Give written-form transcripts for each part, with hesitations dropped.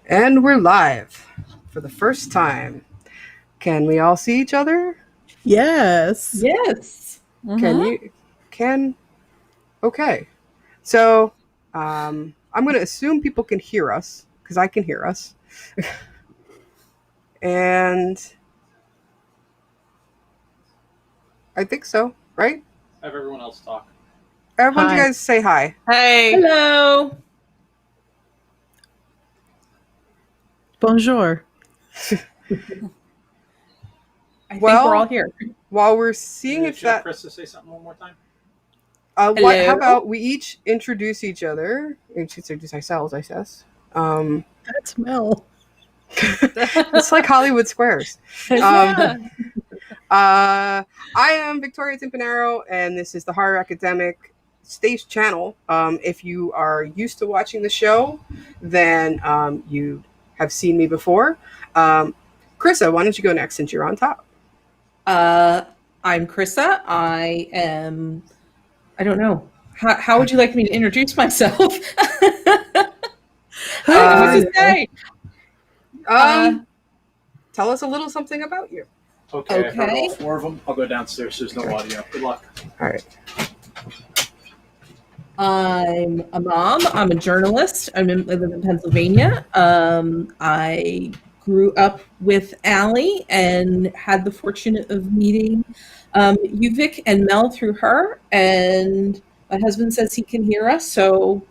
And we're live for the first time. Can we all see each other? Yes. Yes. Can you? Okay. So, I'm going to assume people can hear us because I can hear us. And I think so, right? Have everyone else talk. Everyone, you Hi. guys say hi. Hey. Hello. Bonjour. I think Well, we're all here. While we're seeing Maybe if Jeff that, Chris to say something one more time. how Hello? about we each introduce each other, introduce ourselves, I guess. That's Mel. It's like Hollywood Squares. Yeah. I am Victoria Timpanaro, and this is the Horror Academic Stage channel. If you are used to watching the show, then you have seen me before. Crissa, why don't you go next since you're on top? I'm Crissa. I don't know. How would you like me to introduce myself? What to say? Tell us a little something about you. Okay, I've heard Okay. all four of them. I'll go downstairs. There's no audio. Good luck. All right. I'm a mom. I'm a journalist. I live in Pennsylvania. I grew up with Allie and had the fortune of meeting you, Vic, and Mel through her. And my husband says he can hear us, so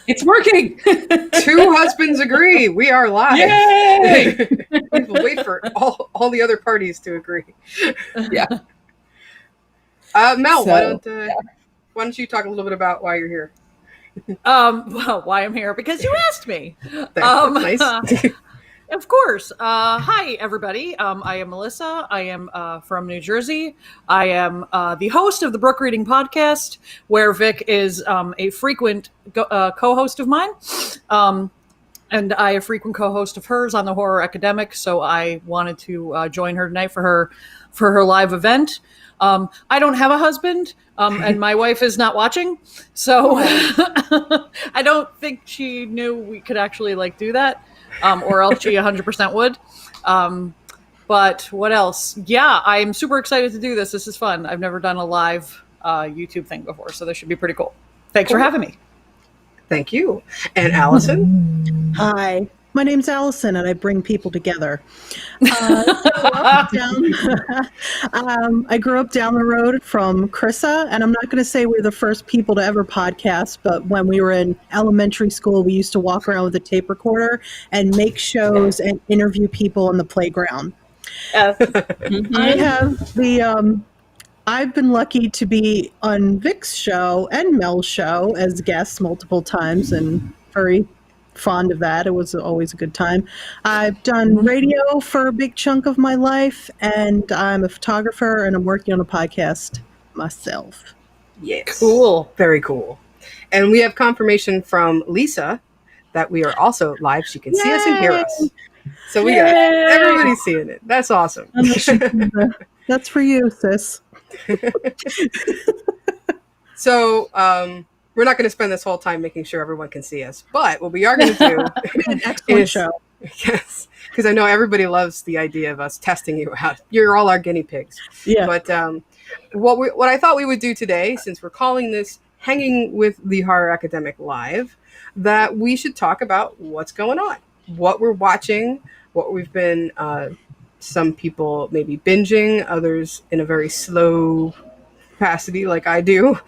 it's working. Two husbands agree. We are live. Yay! We will wait for all the other parties to agree. Yeah. Mel, So, why don't you talk a little bit about why you're here? Well, why I'm here? Because you asked me. That's nice. Of course. Hi, everybody. I am Melissa. I am from New Jersey. I am the host of the Brook Reading Podcast, where Vic is a frequent co-host of mine. And I a frequent co-host of hers on the Horror Academic, so I wanted to join her tonight for her live event. I don't have a husband, and my wife is not watching, so I don't think she knew we could actually do that, or else she 100% would. But what else? Yeah, I'm super excited to do this. This is fun. I've never done a live YouTube thing before, so this should be pretty cool. Thanks for having me. Thank you. And Allison? Hi. My name's Alison, and I bring people together. I grew up down the road from Crissa, and I'm not going to say we're the first people to ever podcast, but when we were in elementary school, we used to walk around with a tape recorder and make shows and interview people in the playground. I have I've been lucky to be on Vic's show and Mel's show as guests multiple times, and very fond of that. It was always a good time. I've done radio for a big chunk of my life, and I'm a photographer, and I'm working on a podcast myself. Yes. Cool. Very cool. And we have confirmation from Lisa that we are also live. She can see us and hear us. So we got everybody seeing it. That's awesome. That's for you, sis. So, we're not going to spend this whole time making sure everyone can see us, but what we are going to do An excellent show. Yes, because I know everybody loves the idea of us testing you out. You're all our guinea pigs. Yeah. But what I thought we would do today, since we're calling this Hanging with the Horror Academic Live, that we should talk about what's going on, what we're watching, what we've been, some people maybe binging, others in a very slow capacity like I do.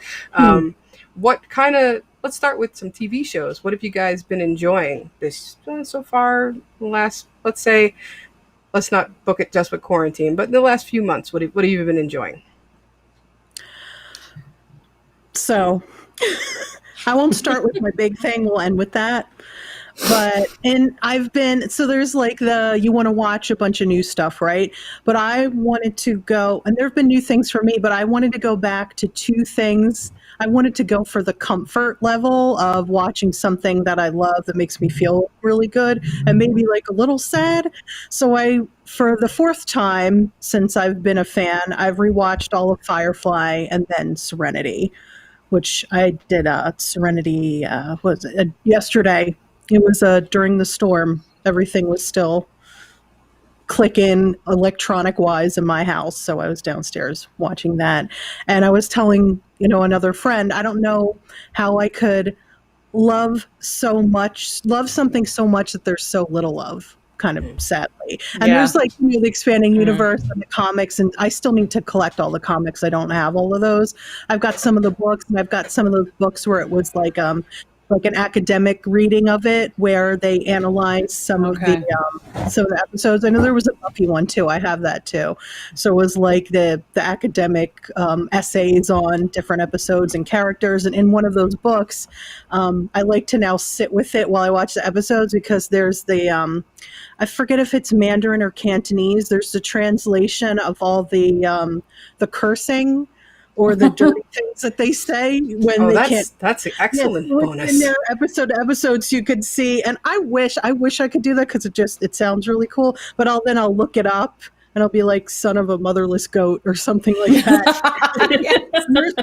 Let's start with some TV shows. What have you guys been enjoying this so far? Let's not book it just with quarantine, but in the last few months, what have you been enjoying? So I won't start with my big thing. We'll end with that. But there's you want to watch a bunch of new stuff, right? But I wanted to go, and there have been new things for me, but I wanted to go back to two things. I wanted to go for the comfort level of watching something that I love that makes me feel really good and maybe a little sad. So for the fourth time since I've been a fan, I've rewatched all of Firefly and then Serenity, which I did Serenity yesterday. It was during the storm. Everything was still clicking electronic wise in my house, so I was downstairs watching that. And I was telling, another friend, I don't know how I could love something so much that there's so little of, kind of sadly. And Yeah. there's like the expanding universe and the comics, and I still need to collect all the comics. I don't have all of those. I've got some of the books, and I've got some of those books where it was like an academic reading of it, where they analyzed some of the episodes. I know there was a Buffy one too. I have that too. So it was like the academic essays on different episodes and characters. And in one of those books, I like to now sit with it while I watch the episodes, because there's the I forget if it's Mandarin or Cantonese. There's the translation of all the cursing or the dirty things that they say when they can't. That's an excellent bonus. In their episode to episodes, you could see, and I wish I could do that, because it sounds really cool. But I'll look it up, and I'll be like, "Son of a motherless goat" or something like that. There's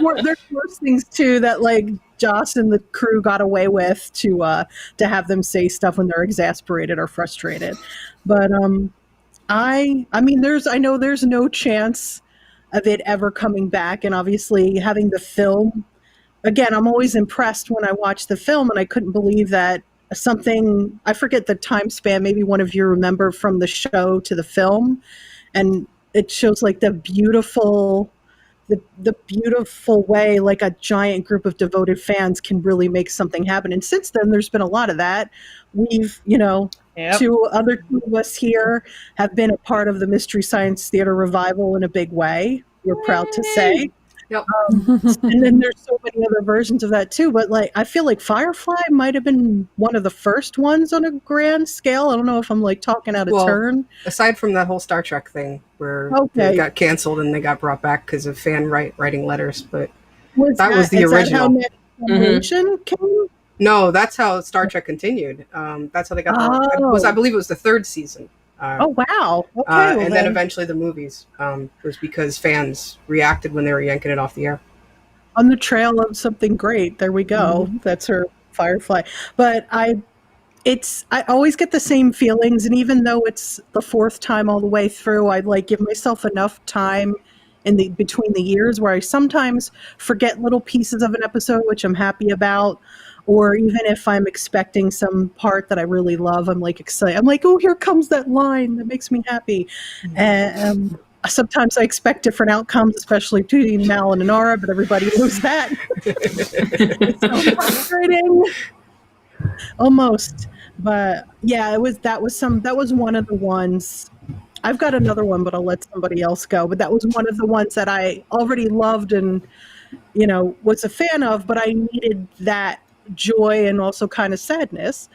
worse things too that like Joss and the crew got away with to have them say stuff when they're exasperated or frustrated. But I mean, I know there's no chance of it ever coming back, and obviously having the film, again, I'm always impressed when I watch the film, and I couldn't believe that something, I forget the time span, maybe one of you remember, from the show to the film, and it shows like the beautiful way like a giant group of devoted fans can really make something happen. And since then there's been a lot of that. We've two of us here have been a part of the Mystery Science Theater revival in a big way. We're proud to say. Yep. And then there's so many other versions of that too. But like, I feel like Firefly might have been one of the first ones on a grand scale. I don't know if I'm like talking out of turn. Aside from that whole Star Trek thing where they got canceled and they got brought back because of fan writing letters, but that was the original. That how Next Generation came? No, that's how Star Trek continued. That's how they got. I believe it was the third season. Oh wow! Okay, and then eventually the movies was because fans reacted when they were yanking it off the air. On the trail of something great. There we go. Mm-hmm. That's her Firefly. But I always get the same feelings, and even though it's the fourth time all the way through, I like give myself enough time in between the years where I sometimes forget little pieces of an episode, which I'm happy about. Or even if I'm expecting some part that I really love, I'm like excited. I'm like, oh, here comes that line that makes me happy. And sometimes I expect different outcomes, especially between Mal and Inara, but everybody knows that. It's so frustrating. Almost. But yeah, that was one of the ones. I've got another one, but I'll let somebody else go. But that was one of the ones that I already loved and, was a fan of, but I needed that joy and also kind of sadness.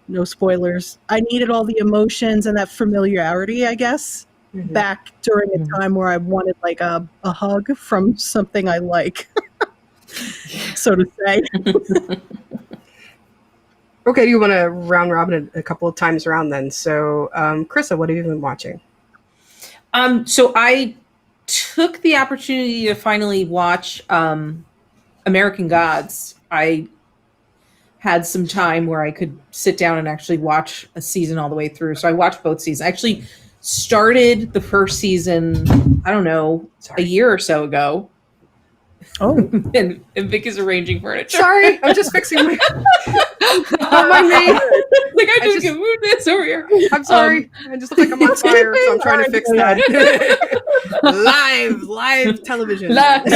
No spoilers. I needed all the emotions and that familiarity, I guess, back during a time where I wanted like a hug from something I like, so to say. Okay, do you want to round robin a couple of times around then? So, Crissa, what have you been watching? So I took the opportunity to finally watch American Gods. I had some time where I could sit down and actually watch a season all the way through. So I watched both seasons. I actually started the first season, I don't know, a year or so ago. Oh. and Vic is arranging furniture. Sorry, I'm just fixing my name. Like I just can move this over here. I'm sorry. I just look like I'm on fire, so I'm trying to fix that. live television. That's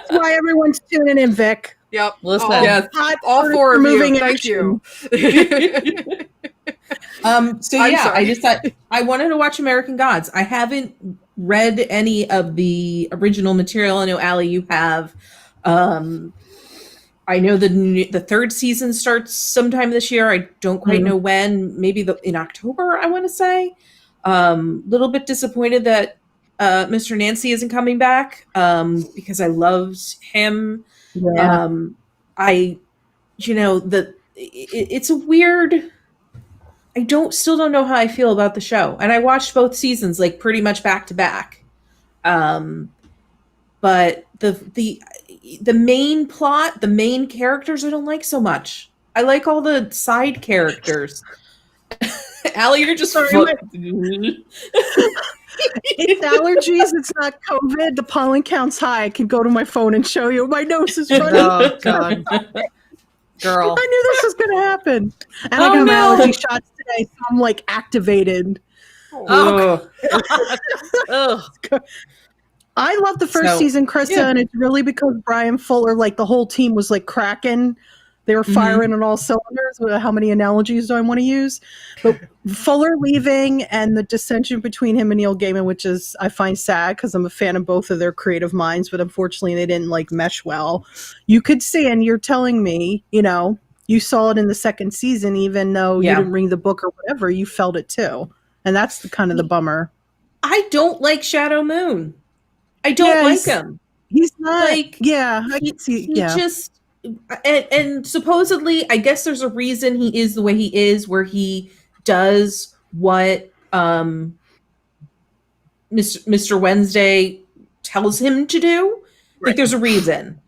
why everyone's tuning in, Vic. Yep. Listen. Yes. All four of moving you. Thank you. I just thought I wanted to watch American Gods. I haven't read any of the original material. I know, Allie, you have. I know the third season starts sometime this year. I don't quite know when. Maybe in October, I want to say. Little bit disappointed that Mr. Nancy isn't coming back because I loved him. Yeah. It's a weird. I still don't know how I feel about the show, and I watched both seasons like pretty much back to back. But the main plot, the main characters, I don't like so much. I like all the side characters. Allie, you're just Sorry, it's allergies. It's not COVID. The pollen count's high. I can go to my phone and show you. My nose is running. Oh God, girl. I knew this was going to happen. And I Oh, got my no. allergy shots today, so I'm like activated. Oh, ugh. I love the first season, Crissa, yeah. and it's really because Brian Fuller, like the whole team was like cracking. They were firing on all cylinders. How many analogies do I want to use? But Fuller leaving and the dissension between him and Neil Gaiman, which is I find sad because I'm a fan of both of their creative minds, but unfortunately they didn't like mesh well. You could see, and you're telling me, you know, you saw it in the second season, even though you didn't read the book or whatever, you felt it too. And that's the kind of the bummer. I don't like Shadow Moon. I don't like him. He's not Like, I can see. He just and supposedly, I guess there's a reason he is the way he is, where he does what Mr. Wednesday tells him to do. Like, there's a reason.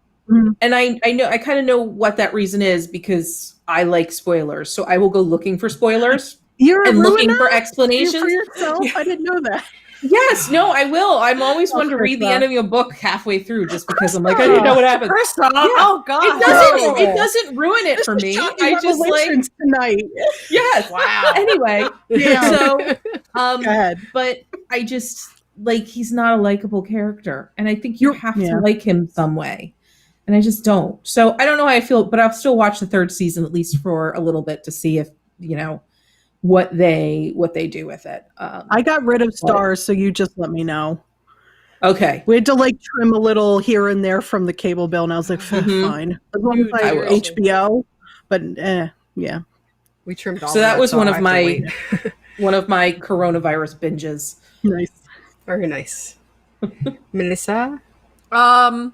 And I know, I kind of know what that reason is because I like spoilers. So I will go looking for spoilers You're looking for explanations. For yourself? I didn't know that. Yes, no, I will. I'm always one to read the end of a book halfway through just because I'm like, I didn't know what happened. Crissa, oh God, It doesn't ruin it for me. I just like tonight. Yes. Wow. Anyway, Yeah. so but I just like he's not a likable character, and I think you have to like him some way, and I just don't. So I don't know how I feel, but I'll still watch the third season at least for a little bit to see if what they do with it. I got rid of stars, so you just let me know. Okay. We had to like trim a little here and there from the cable bill, and I was like, fine. As long as I have HBO, but yeah. We trimmed all So that was one of my wait. coronavirus binges. Nice. Very nice. Melissa? Oh,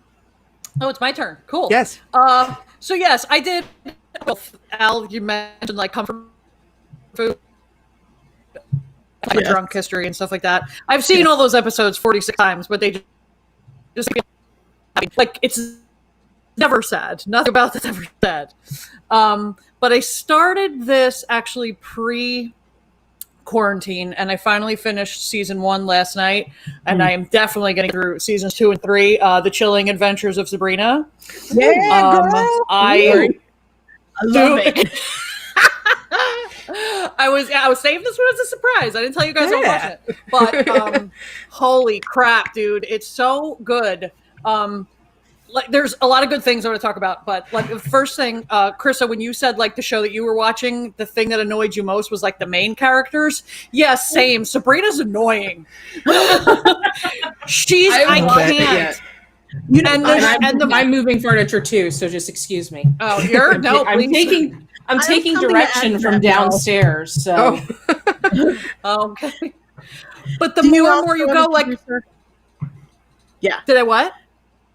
it's my turn. Cool. Yes. So yes, I did. Al, you mentioned like comfort food, like drunk history and stuff like that. I've seen all those episodes 46 times, but they just like it's never sad. Nothing about that's ever sad. But I started this actually pre-quarantine, and I finally finished season 1 last night, and I am definitely getting through seasons 2 and 3. The Chilling Adventures of Sabrina. Yeah, girl. I love it. I was saving this one as a surprise. I didn't tell you guys I was watching it, but holy crap, dude, it's so good. Like, there's a lot of good things I want to talk about, but like the first thing, Crissa, when you said like the show that you were watching, the thing that annoyed you most was like the main characters. Yes, same. Sabrina's annoying. I can't. You know, I'm moving furniture too, so just excuse me. Oh, you're no. I'm taking direction from downstairs. So okay. But the more and more you go, like, yeah. Did I what?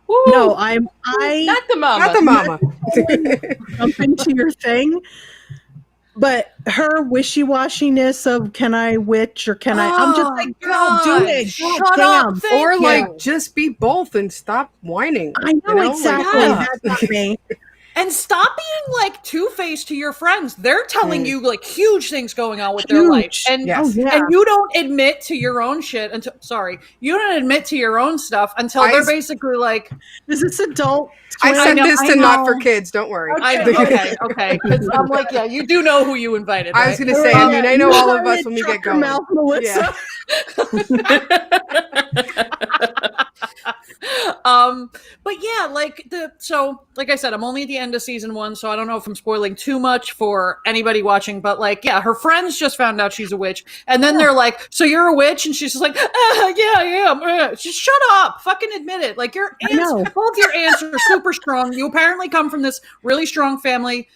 Woo. No, I'm not the mama. Not the mama. Jump into your thing. But her wishy-washiness of can I witch or can I? I'm just like, girl, do it. Shut up. Or like, just be both and stop whining. I know exactly. Like, That's not me. And stop being like two-faced to your friends. They're telling you like huge things going on with their life. And and you don't admit to your own shit until you don't admit to your own stuff until they're basically like, is this adult? I sent this to Not for Kids, don't worry. Okay. Because I'm like, yeah, you do know who you invited. Right? I was gonna say, I mean, I know all of us when we get going. Mouth, Melissa. But yeah, like like I said, I'm only at the end of season 1, so I don't know if I'm spoiling too much for anybody watching, but like, yeah, her friends just found out she's a witch, and then they're like, so you're a witch? And she's just like, yeah, I am. Just shut up, fucking admit it. Like, your aunts, both your aunts are super strong. You apparently come from this really strong family,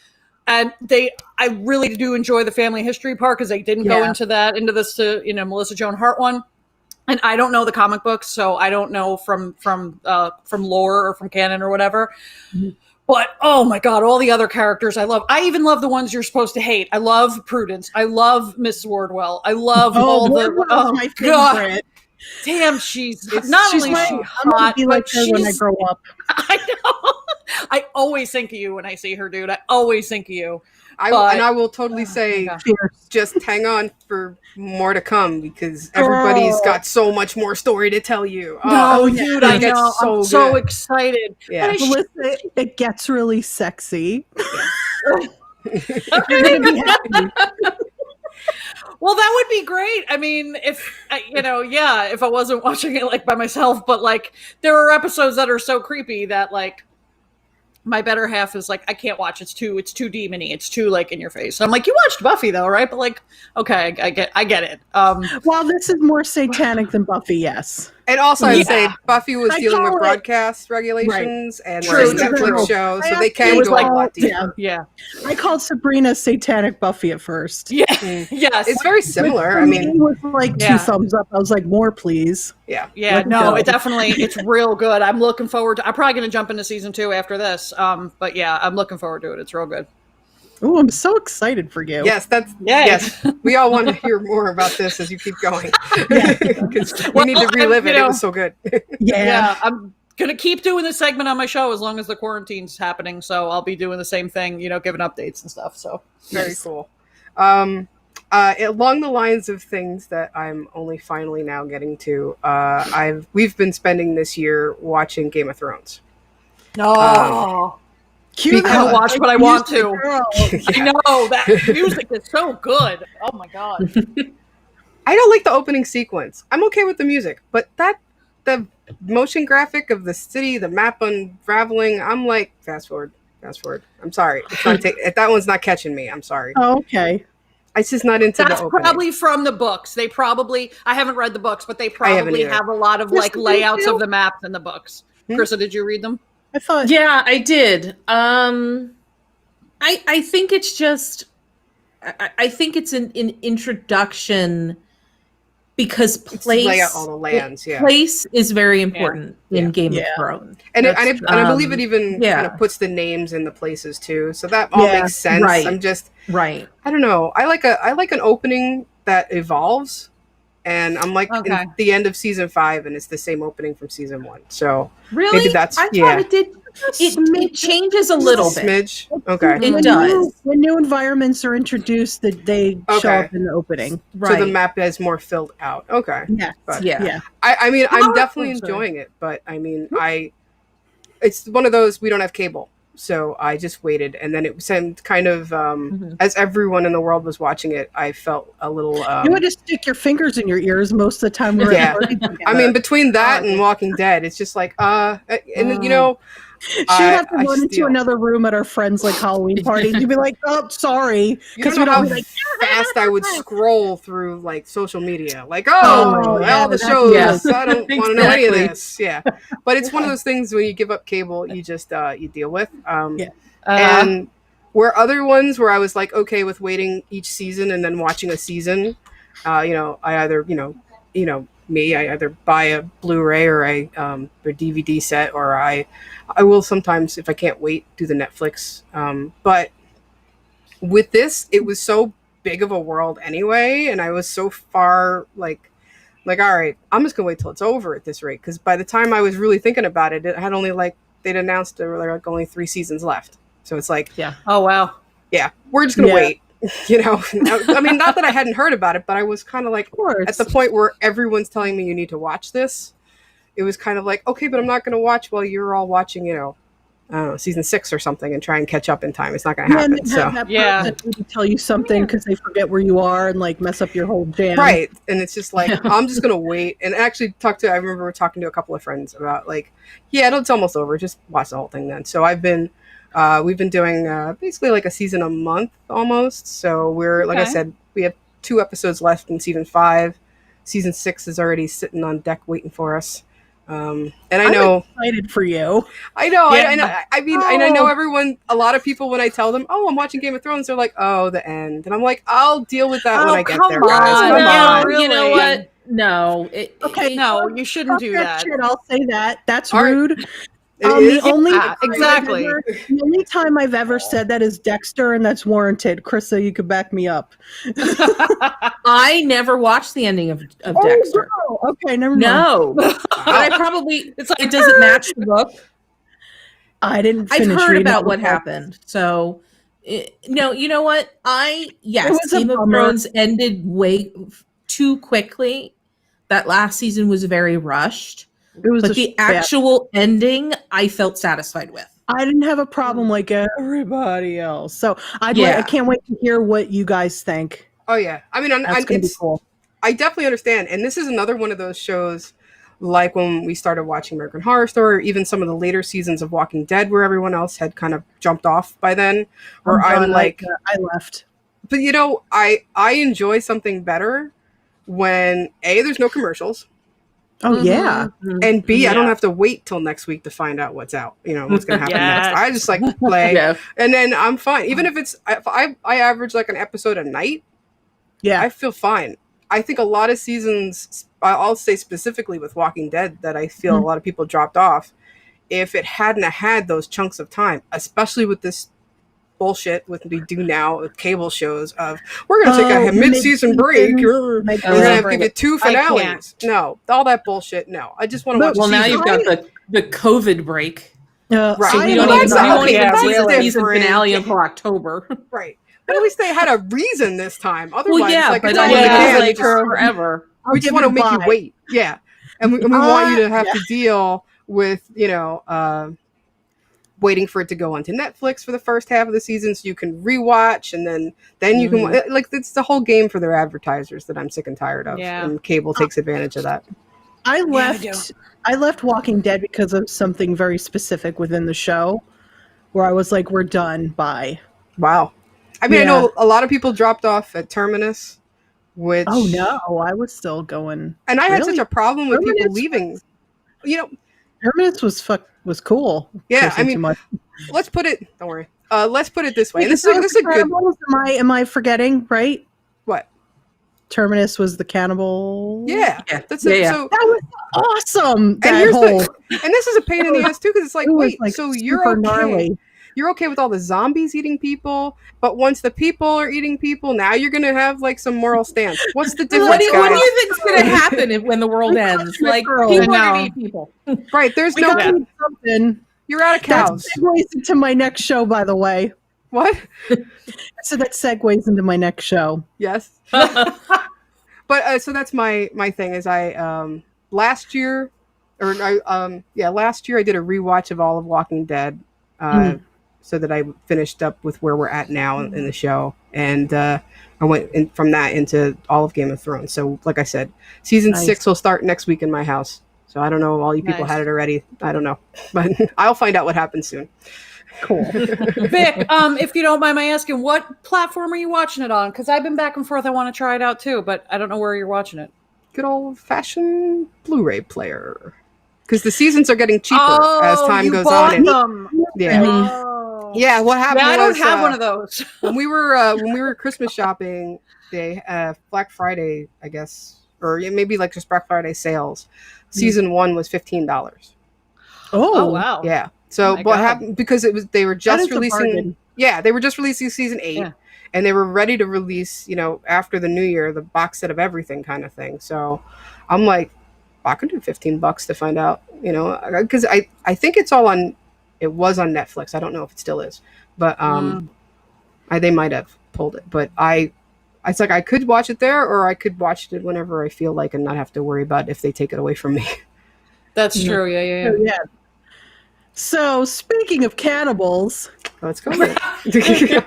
and I really do enjoy the family history part, because they didn't go into this Melissa Joan Hart one. And I don't know the comic books, so I don't know from lore or from canon or whatever. Mm-hmm. But oh my god, all the other characters I love. I even love the ones you're supposed to hate. I love Prudence. I love Miss Wardwell. I love all the. Oh my god! Damn, she's not only hot, but like her when I grow up. I know. I always think of you when I see her, dude. I always think of you. I will totally say, gosh. just hang on for more to come because everybody's got so much more story to tell you. No, yeah. dude, I It gets know. so I'm so good. excited. Yeah. Melissa, it gets really sexy. You're gonna be happy. Well, that would be great. I mean, if if I wasn't watching it like by myself, but like there are episodes that are so creepy that like my better half is like, I can't watch. It's too demony. It's too like in your face. I'm like, you watched Buffy though, right? But like, okay, I get it. Well, this is more satanic than Buffy, yes. And also, I'd say Yeah. Buffy was I dealing with call it- broadcast regulations and True, it's a Netflix true. show, so I they can actually go a lot call- deeper. yeah, I called Sabrina satanic Buffy at first. yeah, Mm. yes. It's very similar. For I me, mean, it was like Yeah. 2 thumbs up. I was like, more, please. yeah. Yeah, Let's no, go. it definitely, it's real good. I'm looking forward to, I'm probably going to jump into season 2 after this. But yeah, I'm looking forward to it. It's real good. Oh, I'm so excited for you. Yes, Yay. yes. We all want to hear more about this as you keep going. Because we need to relive it. It was so good. Yeah, I'm going to keep doing this segment on my show as long as the quarantine's happening. So I'll be doing the same thing, giving updates and stuff. So Very nice. cool. Along the lines of things that I'm only finally now getting to, we've been spending this year watching Game of Thrones. No. Cute. I haven't watched, but I want to. Girl. I know, that music is so good. Oh my God. I don't like the opening sequence. I'm okay with the music, but the motion graphic of the city, the map unraveling, I'm like, fast forward. I'm sorry. It's not that one's not catching me. I'm sorry. Oh, okay. It's just not into That's the opening. probably from the books. I haven't read the books, but they probably either. have a lot of Yes, like they layouts do. of the maps in the books. Hmm? Crissa, did you read them? I thought. Yeah, I did. I think it's just I think it's an introduction because It's lay out all the lands, yeah. place is very important Yeah. in Game Yeah. of Thrones. And That's I believe it even yeah. kind of puts the names in the places too. So that all Yeah, makes sense. right. I'm just Right. I don't know. I like an opening that evolves, and I'm like Okay. in the end of season 5, and it's the same opening from season 1. So Really? Maybe that's- I yeah. thought it did. It changes a little bit. smidge. Okay. It when does. when new environments are introduced, that they show Okay. up in the opening. Right. So the map is more filled out. Okay. Yes. But- Yeah. I mean, I'm Oh, definitely I'm sorry. enjoying it, but I mean, it's one of those we don't have cable, so I just waited, and then it seemed kind of as everyone in the world was watching it, I felt a little. You would just stick your fingers in your ears most of the time. We're Yeah. at party together. I mean, between that and Walking Dead, it's just like and you know, she'd have to I run into steal. another room at our friends' like Halloween party, and you'd be like, "Oh, sorry," You because don't we know don't how be like, fast I would scroll through like social media, like Oh, yeah, all the that's- shows. yeah. I don't want to know any of Exactly. this. Yeah, but it's one of those things when you give up cable, you just you deal with. Yeah. And where other ones where I was like okay with waiting each season and then watching a season, I either I either buy a Blu-ray or a DVD set, or I will sometimes, if I can't wait, do the Netflix. But with this, it was so big of a world anyway, and I was so far like all right, I'm just gonna wait till it's over at this rate, because by the time I was really thinking about it, it had only they'd announced there were like only 3 seasons left. So it's like, Oh, wow. yeah, we're just gonna Yeah. wait. I mean, not that I hadn't heard about it, but I was kind of like "Of course." at the point where everyone's telling me you need to watch this. It was kind of like, okay, but I'm not going to watch while you're all watching, I don't know, season 6 or something, and try and catch up in time. It's not going to Yeah, and happen. then have So that Yeah. person maybe tell you something because they forget where you are and like mess up your whole jam. right, and it's just like I'm just going to wait. And actually, I remember talking to a couple of friends about like, yeah, it's almost over. Just watch the whole thing then. So we've been doing basically like a season a month almost. So we're like I Okay. said, we have 2 episodes left in season 5. Season 6 is already sitting on deck waiting for us. And I know, Excited for you. I know. Yeah. I know. I mean, and I know everyone. A lot of people, when I tell them, "Oh, I'm watching Game of Thrones," they're like, "Oh, the end," and I'm like, "I'll deal with that when I get come there, guys. on. Come Yeah, on." really. You know what? No. Okay, No, you shouldn't do that. Shit, I'll say that. That's All right. rude. It The is- only exactly. The only time I've ever said that is Dexter, and that's warranted. Crissa, you could back me up. I never watched the ending of Oh, Dexter. girl. Okay, never mind. No. But I probably It's like, does it match the book? I didn't I've finish heard reading about all what the books. happened. So, no, you know what? It was a Game of bummer. Thrones ended way too quickly. That last season was very rushed. It was But a the bad. actual ending, I felt satisfied with. I didn't have a problem like everybody else. So I Yeah. can't wait to hear what you guys think. Oh yeah, I mean, That's going to be cool. I definitely understand, and this is another one of those shows, like when we started watching American Horror Story, or even some of the later seasons of Walking Dead, where everyone else had kind of jumped off by then. Where I'm done. like, I left. but you know, I enjoy something better when A, there's no commercials, Oh yeah. and B, I don't Yeah. have to wait till next week to find out what's out. You know, what's going to happen Yes. next. I just like play, Yeah. and then I'm fine. Even if it's if I average like an episode a night, Yeah. I feel fine. I think a lot of seasons, I'll say specifically with Walking Dead, that I feel a lot of people dropped off. If it hadn't had those chunks of time, especially with this bullshit with we do now with cable shows of we're going to take a mid-season break. We're going to give you 2 I finales. No, all that bullshit. No, I just want to watch. Well, now season. you've got the COVID break. Right. So we Well, don't even, that's we won't okay, even that's see the season different. finale until October. Right. But at least they had a reason this time. Otherwise, Well, yeah, it's like but it's I all mean, in the it was can. like You just- forever. we just want to make you wait. Yeah. And we want you to have yeah. to deal with, waiting for it to go onto Netflix for the first half of the season so you can rewatch, and then you can like it's the whole game for their advertisers that I'm sick and tired of. Yeah. And cable takes advantage of that. I I do. left Walking Dead because of something very specific within the show where I was like, we're done. Bye. Wow. I mean, Yeah. I know a lot of people dropped off at Terminus, which Oh no, I was still going. and I had Really? such a problem with people Terminus leaving. You know, Terminus was cool. Yeah, Cursing I mean, too much. let's put it. Don't worry. Let's put it this way. Wait, And this is a good. cannibals? Am I forgetting? Right? What? Terminus was the cannibal. Yeah, Yeah. that's Yeah, it. yeah. So, That was awesome. and That here's whole and this is a pain in the ass too, because it's like, it was, wait, like, so you're super okay? gnarly. You're okay with all the zombies eating people, but once the people are eating people, now you're gonna have like some moral stance. What's the difference, What do guys? you think's going to happen when the world ends? Like, girl. people I are know. going to eat people. Right? There's We no. gotta do something. You're out of That cows. segues into my next show, by the way. What? So that segues into my next show. Yes. But so that's my thing is last year last year I did a rewatch of all of Walking Dead so that I finished up with where we're at now in the show, and I went from that into all of Game of Thrones. So like I said, season Nice. 6 will start next week in my house. So I don't know if all you people Nice. had it already. I don't know, but I'll find out what happens soon. Cool. Vic, if you don't mind my asking, what platform are you watching it on? Because I've been back and forth. I want to try it out too, but I don't know where you're watching it. Good old fashioned Blu-ray player. Because the seasons are getting cheaper as time you goes bought on. And, them. yeah. Oh. Yeah, what happened Yeah, I don't was have one of those. when we were Christmas shopping, they Black Friday, I guess, or maybe like just Black Friday sales. Season 1 was $15. Oh wow. Yeah. So my what God. happened because they were That just is a releasing. bargain. Yeah, they were just releasing season 8, Yeah. and they were ready to release, after the new year, the box set of everything kind of thing. So I'm like, I could do $15 to find out, because I think it's all on. It was on Netflix. I don't know if it still is, but they might have pulled it. But it's like I could watch it there, or I could watch it whenever I feel like, and not have to worry about if they take it away from me. That's true. Yeah. So, yeah. So speaking of cannibals, Let's go. Ta-da.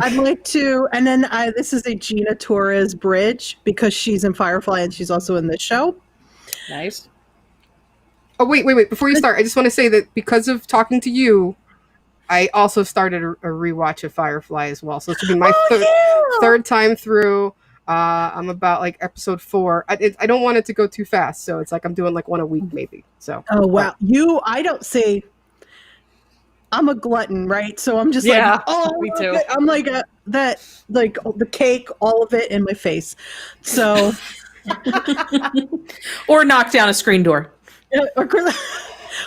I'd like to, and then this is a Gina Torres bridge because she's in Firefly and she's also in this show. Nice. Oh, wait. Before you start, I just want to say that because of talking to you, I also started a rewatch of Firefly as well. So this will be my third time through. I'm about like episode 4. I don't want it to go too fast. So it's like I'm doing like one a week maybe. So. Oh, wow. I don't say, I'm a glutton, right? So I'm just Yeah, like, oh, me too. I'm like the cake, all of it in my face. So, Or knock down a screen door.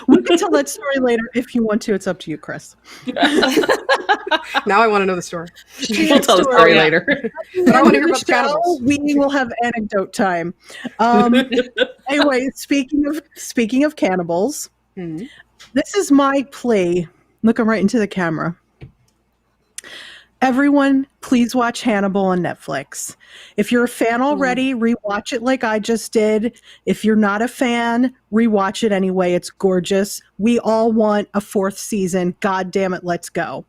we can tell that story later if you want to. It's up to you, Chris. Now I want to know the story. We'll tell the story later. But I want to hear After about the the show, cannibals. we will have anecdote time. Anyway, speaking of cannibals, Mhm. This is my plea. Looking right into the camera. Everyone, please watch Hannibal on Netflix. If you're a fan already, rewatch it like I just did. If you're not a fan, rewatch it anyway. It's gorgeous. We all want a 4th season. God damn it, let's go.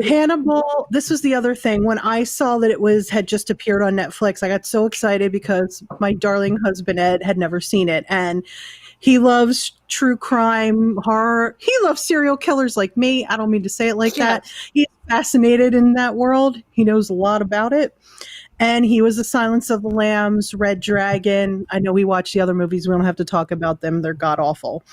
Hannibal, this was the other thing. When I saw that it had just appeared on Netflix, I got so excited because my darling husband Ed had never seen it. And he loves true crime, horror. He loves serial killers like me. I don't mean to say it like that. He's fascinated in that world. He knows a lot about it. And he was The Silence of the Lambs, Red Dragon. I know we watched the other movies. We don't have to talk about them. They're god awful.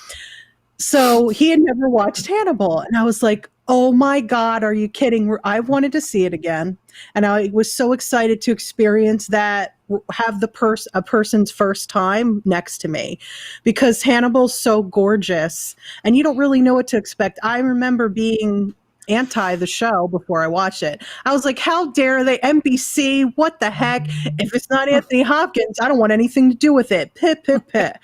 So he had never watched Hannibal. And I was like, oh my God, are you kidding? I wanted to see it again. And I was so excited to experience that, have a person's first time next to me, because Hannibal's so gorgeous and you don't really know what to expect. I remember being anti the show before I watched it. I was like, how dare they? NBC, what the heck? If it's not Anthony Hopkins, I don't want anything to do with it. Pit, pit, pit.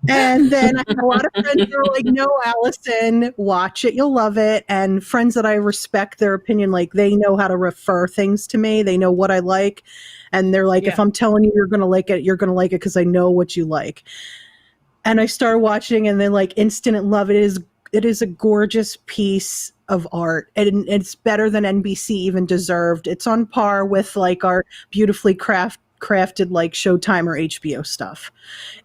And then I had a lot of friends that were like, no, Allison, watch it. You'll love it. And friends that I respect their opinion, like they know how to refer things to me. They know what I like. And they're like, if I'm telling you you're going to like it, you're going to like it because I know what you like. And I started watching and then like instant love. It is a gorgeous piece of art. And it's better than NBC even deserved. It's on par with like our beautifully crafted like Showtime or HBO stuff.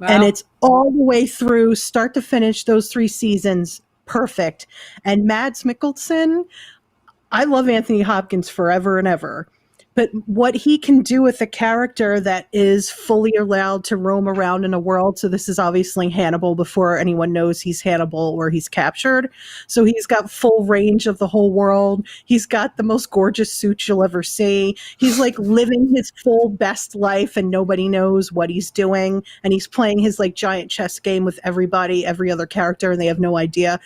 Wow. And it's all the way through, start to finish, those 3 seasons, perfect. And Mads Mikkelsen, I love Anthony Hopkins forever and ever. But what he can do with a character that is fully allowed to roam around in a world. So this is obviously Hannibal before anyone knows he's Hannibal or he's captured. So he's got full range of the whole world. He's got the most gorgeous suit you'll ever see. He's like living his full best life and nobody knows what he's doing. And he's playing his like giant chess game with everybody, every other character, and they have no idea.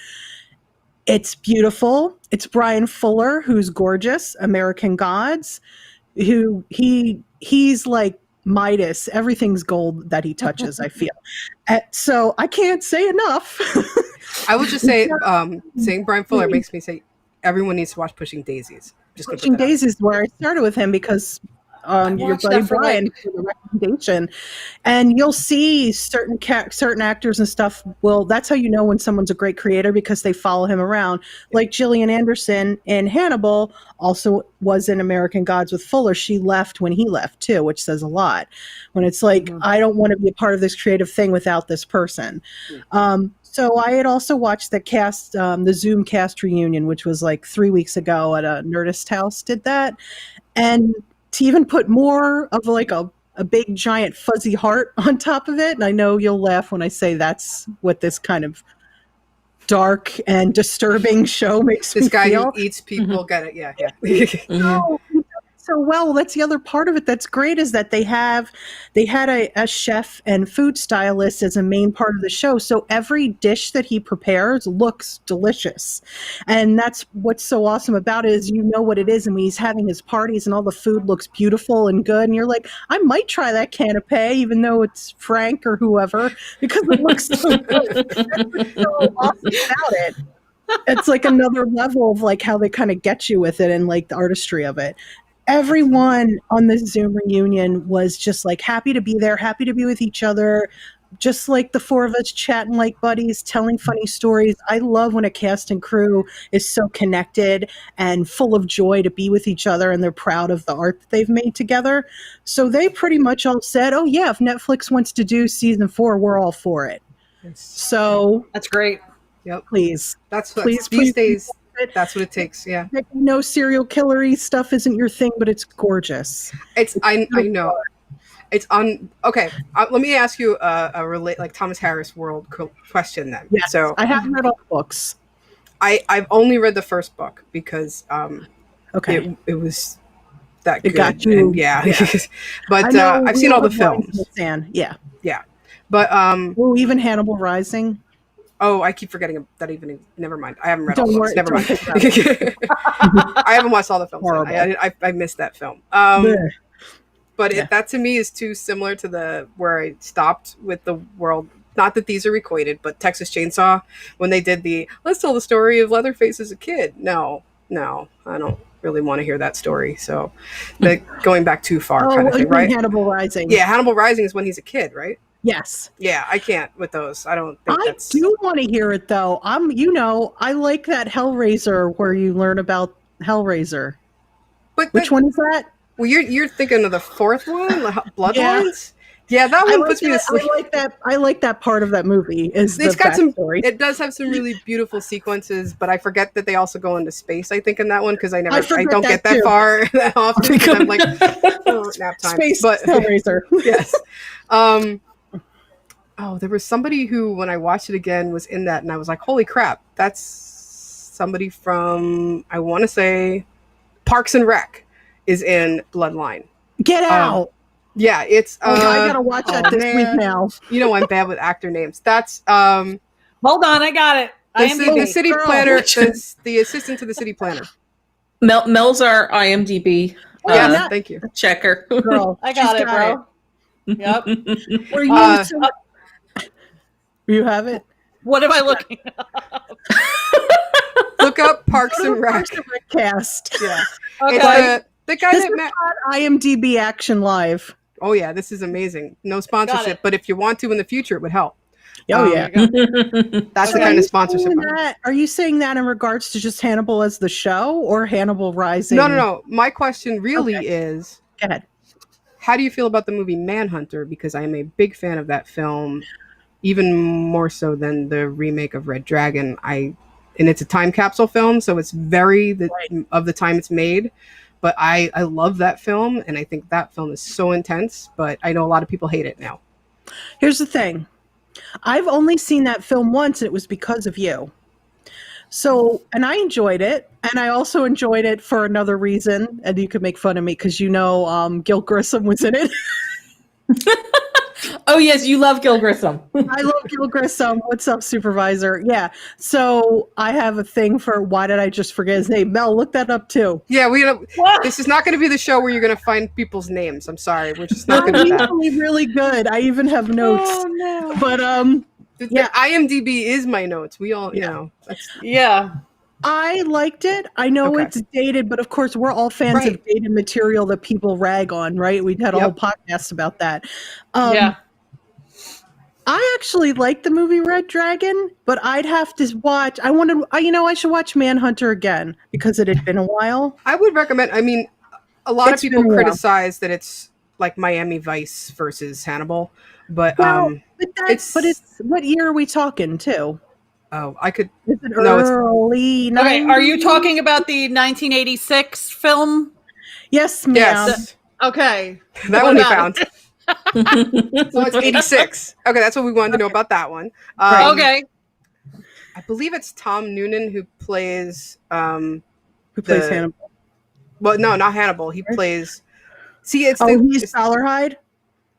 It's beautiful. It's Brian Fuller, who's gorgeous, American Gods. Who he's like Midas. Everything's gold that he touches, I feel. So I can't say enough. I would just say, saying Brian Fuller makes me say everyone needs to watch Pushing Daisies. Pushing Daisies, where I started with him because your buddy Brian for the recommendation, and you'll see certain actors and stuff. Well, that's how you know when someone's a great creator, because they follow him around. Like Gillian Anderson in Hannibal also was in American Gods with Fuller. She left when he left too, which says a lot. When it's like, I don't want to be a part of this creative thing without this person. So I had also watched the Zoom cast reunion, which was like 3 weeks ago at a Nerdist house. Did that, and to even put more of like a big giant fuzzy heart on top of it. And I know you'll laugh when I say that's what this kind of dark and disturbing show makes me feel. This guy who eats people, get it? Yeah. No, he does it so well. That's the other part of it that's great, is that they had a chef and food stylist as a main part of the show. So every dish that he prepares looks delicious. And that's what's so awesome about it, is you know what it is. And when he's having his parties and all the food looks beautiful and good, and you're like, I might try that canapé, even though it's Frank or whoever, because it looks so good. That's what's so awesome about it. It's like another level of like how they kind of get you with it and like the artistry of it. Everyone on this Zoom reunion was just like happy to be there, happy to be with each other, just like the 4 of us chatting like buddies, telling funny stories. I love when a cast and crew is so connected and full of joy to be with each other, and they're proud of the art that they've made together. So they pretty much all said, oh yeah, if Netflix wants to do season 4, we're all for it. So that's great. Yep. Please. Please, these days. That's what it takes. Yeah. No serial killery stuff isn't your thing, but it's gorgeous. I know. It's on. Okay. Let me ask you a Thomas Harris world question then. Yes, So I haven't read all the books. I've only read the first book because okay, it was that good. It got you. And, yeah. But I've seen all the films. Yeah. But even Hannibal Rising. Oh, I keep forgetting that even. Never mind. I haven't read all the books. Never mind. It. I haven't watched all the films. I missed that film. But that to me is too similar to where I stopped with the world not that these are equated, but Texas Chainsaw, when they did the let's tell the story of Leatherface as a kid. No, I don't really want to hear that story. So, going back too far, kind of thing, right? Hannibal Rising. Yeah, Hannibal Rising is when he's a kid, right? Yes. Yeah, I can't with those. I don't think I do want to hear it though. I like that Hellraiser where you learn about Hellraiser. But which one is that? Well, you're thinking of the fourth one, Bloodlines. Yeah, that one puts me to sleep. I like that part of that movie. It's got it does have some really beautiful sequences, but I forget that they also go into space. I think in that one because I don't get that far that often because I'm like nap time. Space, but Hellraiser. Yes. There was somebody who, when I watched it again, was in that, and I was like, "Holy crap, that's somebody from I want to say Parks and Rec is in Bloodline." Get out. Yeah, it's. I gotta watch that this week now. You know I'm bad with actor names. That's. Hold on, I got it. The city planner, the assistant to the city planner. Mel's our IMDb. Yeah, thank you. Checker. Girl, I got it, bro. Yep. Were you? You have it. What am I looking up? Look up Parks and Rec. Cast. Yeah. Okay. It's the guy this that is IMDb Action Live. Oh yeah, this is amazing. No sponsorship, but if you want to in the future, it would help. Oh yeah, that's the kind of sponsorship. Are you saying that in regards to just Hannibal as the show or Hannibal Rising? No. My question really is, go ahead. How do you feel about the movie Manhunter? Because I am a big fan of that film, even more so than the remake of Red Dragon. And it's a time capsule film, so it's of the time it's made. But I love that film, and I think that film is so intense, but I know a lot of people hate it now. Here's the thing. I've only seen that film once, and it was because of you. So, and I enjoyed it, and I also enjoyed it for another reason, and you could make fun of me because Gil Grissom was in it. Oh, yes, you love Gil Grissom. I love Gil Grissom. What's up, supervisor? Yeah. So I have a thing for why did I just forget his name? Mel, look that up too. Yeah, this is not going to be the show where you're going to find people's names. I'm sorry. We're just not going to do that. It's really good. I even have notes. Oh, no. But yeah, IMDb is my notes. We all, Yeah. I liked it. I know it's dated, but of course we're all fans of dated material that people rag on, right? We had a whole podcast about that. Yeah. I actually like the movie Red Dragon, but I'd have to watch. I should watch Manhunter again because it had been a while. I would recommend. I mean, a lot of people criticize that it's like Miami Vice versus Hannibal, but it's what year are we talking too? Oh, I could. Is it early? Okay, are you talking about the 1986 film? Yes, ma'am. Yes. Okay, that one we found. So it's 86. Okay, that's what we wanted to know about that one. Okay. I believe it's Tom Noonan who plays Hannibal. Well, no, not Hannibal. He plays. See, he's Salarhide.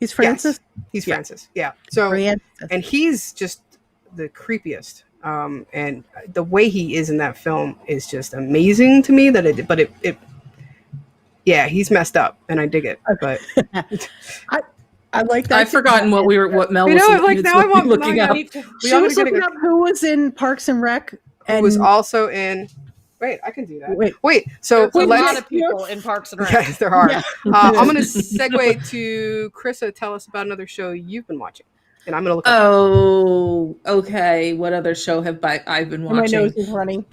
He's Francis. Yes, he's Francis. Yeah. So and he's just the creepiest. And the way he is in that film is just amazing to me. Yeah, he's messed up, and I dig it. But I like that. I've forgotten what Mel was looking up. She was looking up who was in Parks and Rec, and was also in. Wait, I can do that. Wait. So there's a lot of people in Parks and Rec. Yes, there are. Yeah. I'm going to segue to Crissa. Tell us about another show you've been watching, and I'm going to look. Oh, okay. What other show have I been watching? My nose is running.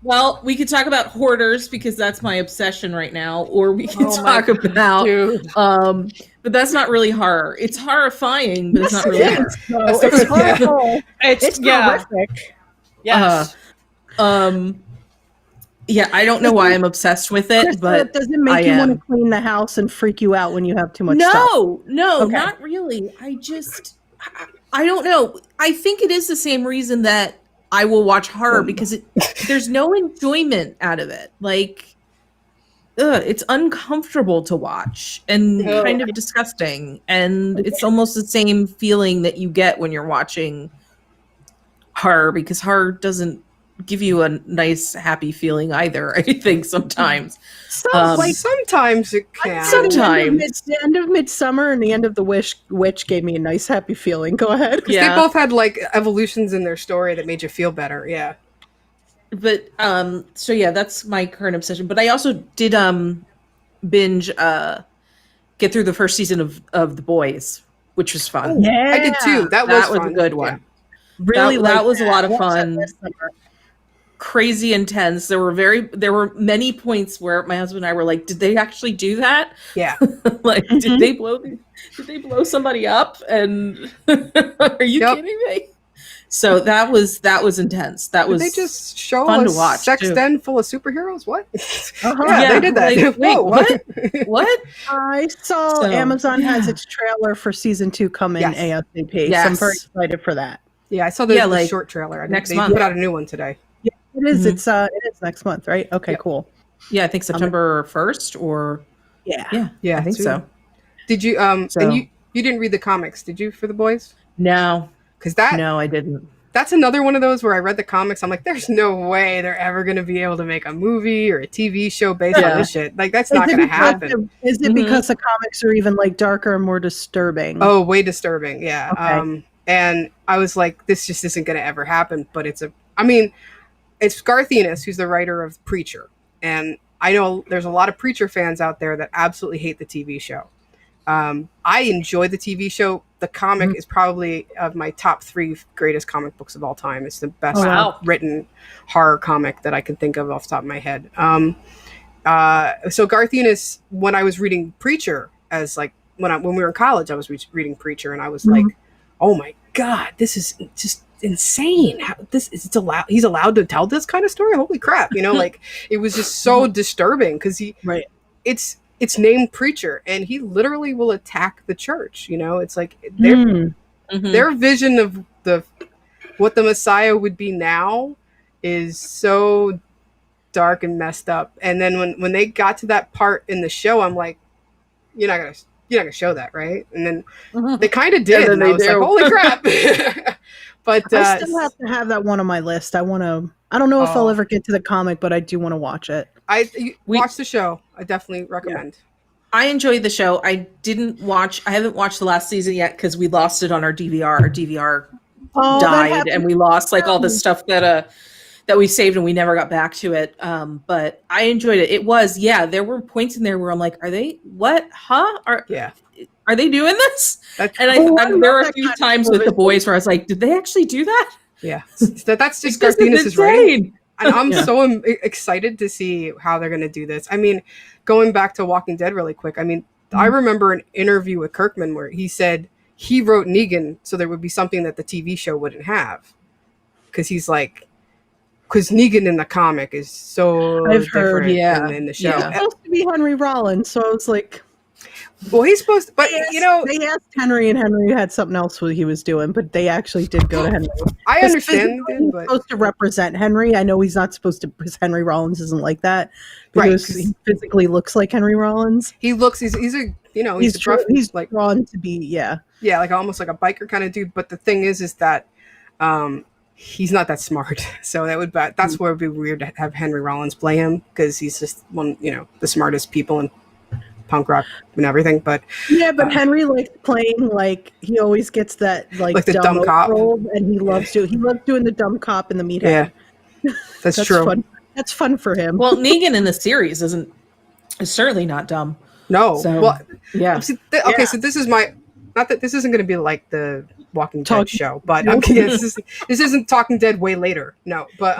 Well, we could talk about Hoarders because that's my obsession right now, or we can talk about, but that's not really horror. It's horrifying, but it's not really horror. It's horrible. It's horrific. Yes. Yeah, I don't know why I'm obsessed with it, but does it make you want to clean the house and freak you out when you have too much stuff? No, not really. I don't know. I think it is the same reason that I will watch horror because there's no enjoyment out of it. Like, it's uncomfortable to watch and kind of disgusting. And it's almost the same feeling that you get when you're watching horror because horror doesn't give you a nice happy feeling either. I think sometimes. Sometimes it can. Sometimes. The end of Midsummer and the end of The Witch gave me a nice happy feeling. Go ahead. Yeah. They both had like evolutions in their story that made you feel better. Yeah. But so yeah, that's my current obsession. But I also did binge get through the first season of The Boys, which was fun. Yeah, I did too. That was fun. a good one. Yeah. Really, that was a lot of Watched that fun. this summer. Crazy intense. There were many points where my husband and I were like, did they actually do that? Yeah. Like, did they blow somebody up? And are you kidding me? So that was intense. That was Did they just show fun a to watch, sex too. den full of superheroes? What? Yeah, they did that. like, wait, Whoa, what? What? I saw So, Amazon has yeah. its trailer for season 2 coming Yes. ASAP. Yes. So I'm very excited for that. Yeah, I saw the like, short trailer. next they month. put out a new one today. Yeah, it is. Mhm. It is next month, right? Okay, Yep. cool. Yeah, I think September 1st or Yeah. I think soon. so. Did you So- and you didn't read the comics, did you, for The Boys? No, Because no, I didn't. that's another one of those where I read the comics. I'm like, there's no way they're ever going to be able to make a movie or a TV show based on this shit. Like, that's not going to happen. Is it because the comics are even like darker and more disturbing? Oh, way disturbing. Yeah. Okay. And I was like, this just isn't going to ever happen. But it's Garth Ennis, who's the writer of Preacher. And I know there's a lot of Preacher fans out there that absolutely hate the TV show. I enjoy the TV show. The comic is probably of my top 3 greatest comic books of all time. It's the best written horror comic that I can think of off the top of my head. So Garth Ennis, when I was reading Preacher, as like when we were in college, I was reading Preacher, and I was like, oh my God, this is just insane. How he's allowed to tell this kind of story? Holy crap. Like, it was just so disturbing because it's named Preacher, and he literally will attack the church. It's like their vision of what the Messiah would be now is so dark and messed up. And then when they got to that part in the show, I'm like, you're not gonna show that, right? And then they kind of did, and I was like, holy crap. But I still have to have that one on my list. I don't know if I'll ever get to the comic, but I do want to watch it. Watch the show. I definitely recommend. I enjoyed the show. I haven't watched the last season yet because we lost it on our DVR. Our DVR died, and we lost like all the stuff that we saved, and we never got back to it. But I enjoyed it. It was, there were points in there where I'm like, are they what? Huh? Are they doing this? And there were a few times with The Boys where I was like, did they actually do that? Yeah, that's just Garth Ennis' writing. And I'm so excited to see how they're going to do this. I mean, going back to Walking Dead really quick, I remember an interview with Kirkman where he said he wrote Negan so there would be something that the TV show wouldn't have. Because he's like, because Negan in the comic is so different than in the show. He's supposed to be Henry Rollins, so I was like... Well, he's supposed to, but they asked Henry, and Henry had something else what he was doing, but they actually did go to Henry. I understand, he's supposed to represent Henry. I know he's not supposed to, because Henry Rollins isn't like that, because he physically looks like Henry Rollins. He looks, he's like drawn to be, like almost like a biker kind of dude. But the thing is that he's not that smart, so that's where it'd be weird to have Henry Rollins play him, because he's just one, the smartest people in punk rock and everything. But Henry likes playing, like, he always gets that like the dumb cop role, and he loves doing the dumb cop in the meathead. That's true. Fun. That's fun for him. Well, Negan in the series is certainly not dumb. No. So, well, so this is my, not that this isn't going to be like the Walking Dead show, but this isn't Talking Dead way later. No, but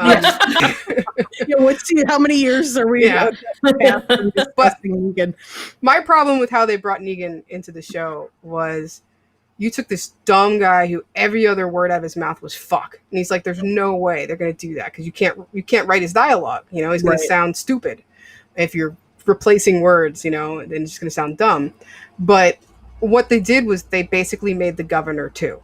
let's see how many years are we but Negan. My problem with how they brought Negan into the show was you took this dumb guy who every other word out of his mouth was fuck, and he's like, there's no way they're going to do that, because you can't write his dialogue, he's going to sound stupid if you're replacing words, then it's just going to sound dumb. But what they did was they basically made the governor too.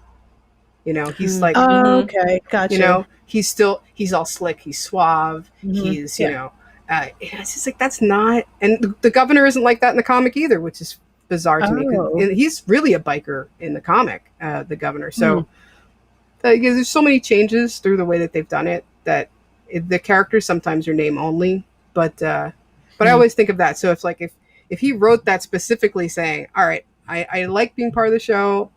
He's like, okay, gotcha. He's all slick, he's suave, he's it's just like, that's not, and the governor isn't like that in the comic either, which is bizarre to me, 'cause he's really a biker in the comic, the governor. So there's so many changes through the way that they've done it that The characters sometimes are name only, but I always think of that. So if he wrote that specifically saying, all right, I like being part of the show,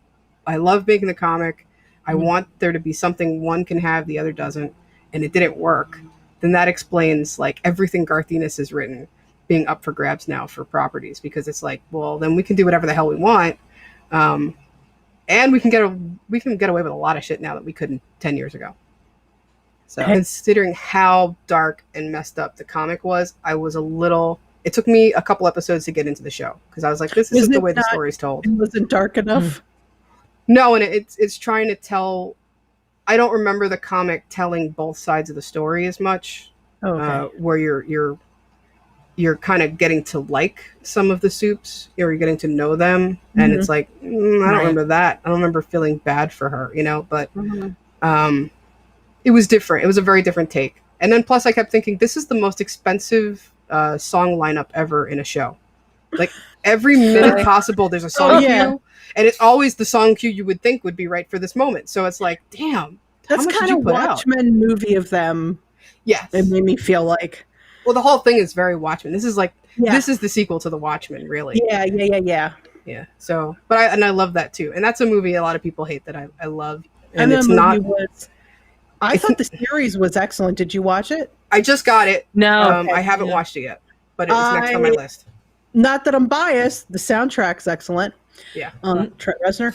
I love making the comic, I want there to be something one can have the other doesn't, and it didn't work, then that explains like everything Garth Ennis has written being up for grabs now for properties, because it's like, well, then we can do whatever the hell we want, and we can get away with a lot of shit now that we couldn't 10 years ago. So considering how dark and messed up the comic was, it took me a couple episodes to get into the show, because I was like, this isn't the way the story's told. It wasn't dark enough. No, and it's trying to tell. I don't remember the comic telling both sides of the story as much. Where you're kind of getting to like some of the Supes, or you're getting to know them, and it's like, I don't remember that. I don't remember feeling bad for her, but it was different. It was a very different take. And then plus I kept thinking, this is the most expensive song lineup ever in a show. Like every minute possible, there's a song cue, and it's always the song cue you would think would be right for this moment. So it's like, damn, that's kind of Watchmen movie of them. Yes, it made me feel like. Well, the whole thing is very Watchmen. This is like this is the sequel to the Watchmen, really. Yeah. So, but I love that too, and that's a movie a lot of people hate that I love, and it's not. I thought the series was excellent. Did you watch it? I just got it. No, I haven't watched it yet, but it was next on my list. Not that I'm biased. The soundtrack's excellent. Yeah. Trent Reznor.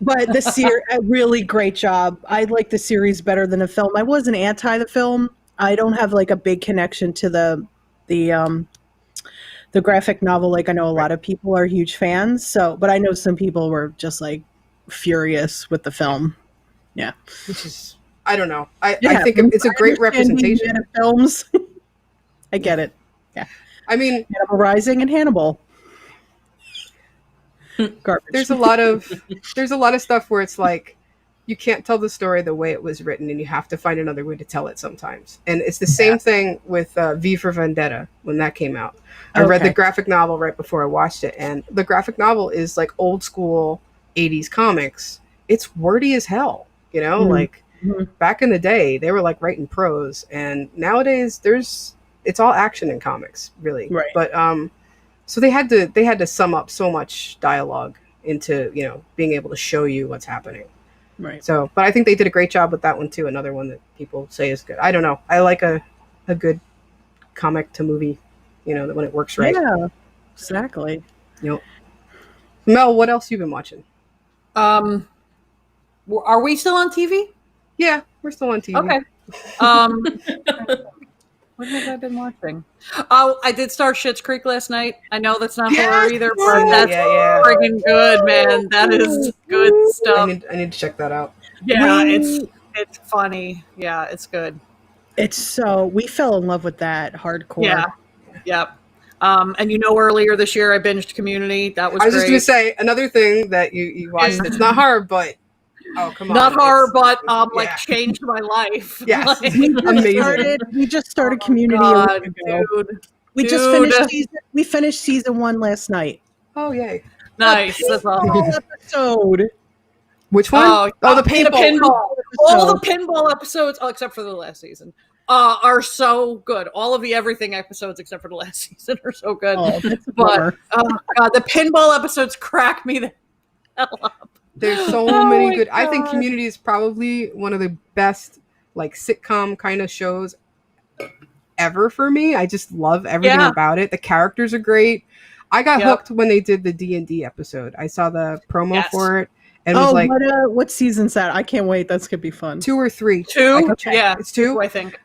But the series, a really great job. I like the series better than the film. I wasn't anti the film. I don't have like a big connection to the graphic novel. Like I know a lot of people are huge fans. So, but I know some people were just like furious with the film. Yeah. Which is, I don't know. I think it's a great representation of films. I get it. Yeah. I mean, Hannibal Rising and Hannibal. Garbage. There's a lot of stuff where it's like you can't tell the story the way it was written, and you have to find another way to tell it sometimes. And it's the same thing with V for Vendetta when that came out. I read the graphic novel right before I watched it, and the graphic novel is like old school 80s comics. It's wordy as hell, like back in the day they were like writing prose, and nowadays it's all action in comics, really. Right. But so they had to sum up so much dialogue into being able to show you what's happening. Right. So, but I think they did a great job with that one too. Another one that people say is good. I don't know. I like a good comic to movie, that when it works right. Yeah, exactly. Mel, what else you been watching? Are we still on TV? Yeah, we're still on TV. Okay. What have I been watching? Oh, I did start Schitt's Creek last night. I know that's not horror either, but that's friggin' good, man. That is good stuff. I need to check that out. Yeah, it's funny. Yeah, it's good. We fell in love with that hardcore. Yeah. Yep. And earlier this year I binged Community. That was I was great. just going to say, another thing that you watched, it's not horror, but oh, come on. Not horror, but changed my life. Yes. Like, amazing. We just started Community God, a week ago. dude. We just finished season 1 last night. Oh, yay. Nice. That's awesome. Episode. Which one? The pinball. All the pinball episodes, except for the last season, are so good. All of the everything episodes, except for the last season, are so good. Oh, that's a but God, the pinball episodes crack me the hell up. There's so many good. God. I think Community is probably one of the best like sitcom kind of shows ever for me. I just love everything about it. The characters are great. I got hooked when they did the D&D episode. I saw the promo for it and was like, what season's that? I can't wait. That's gonna be fun. 2 or 3. 2? Yeah, it's 2. I think.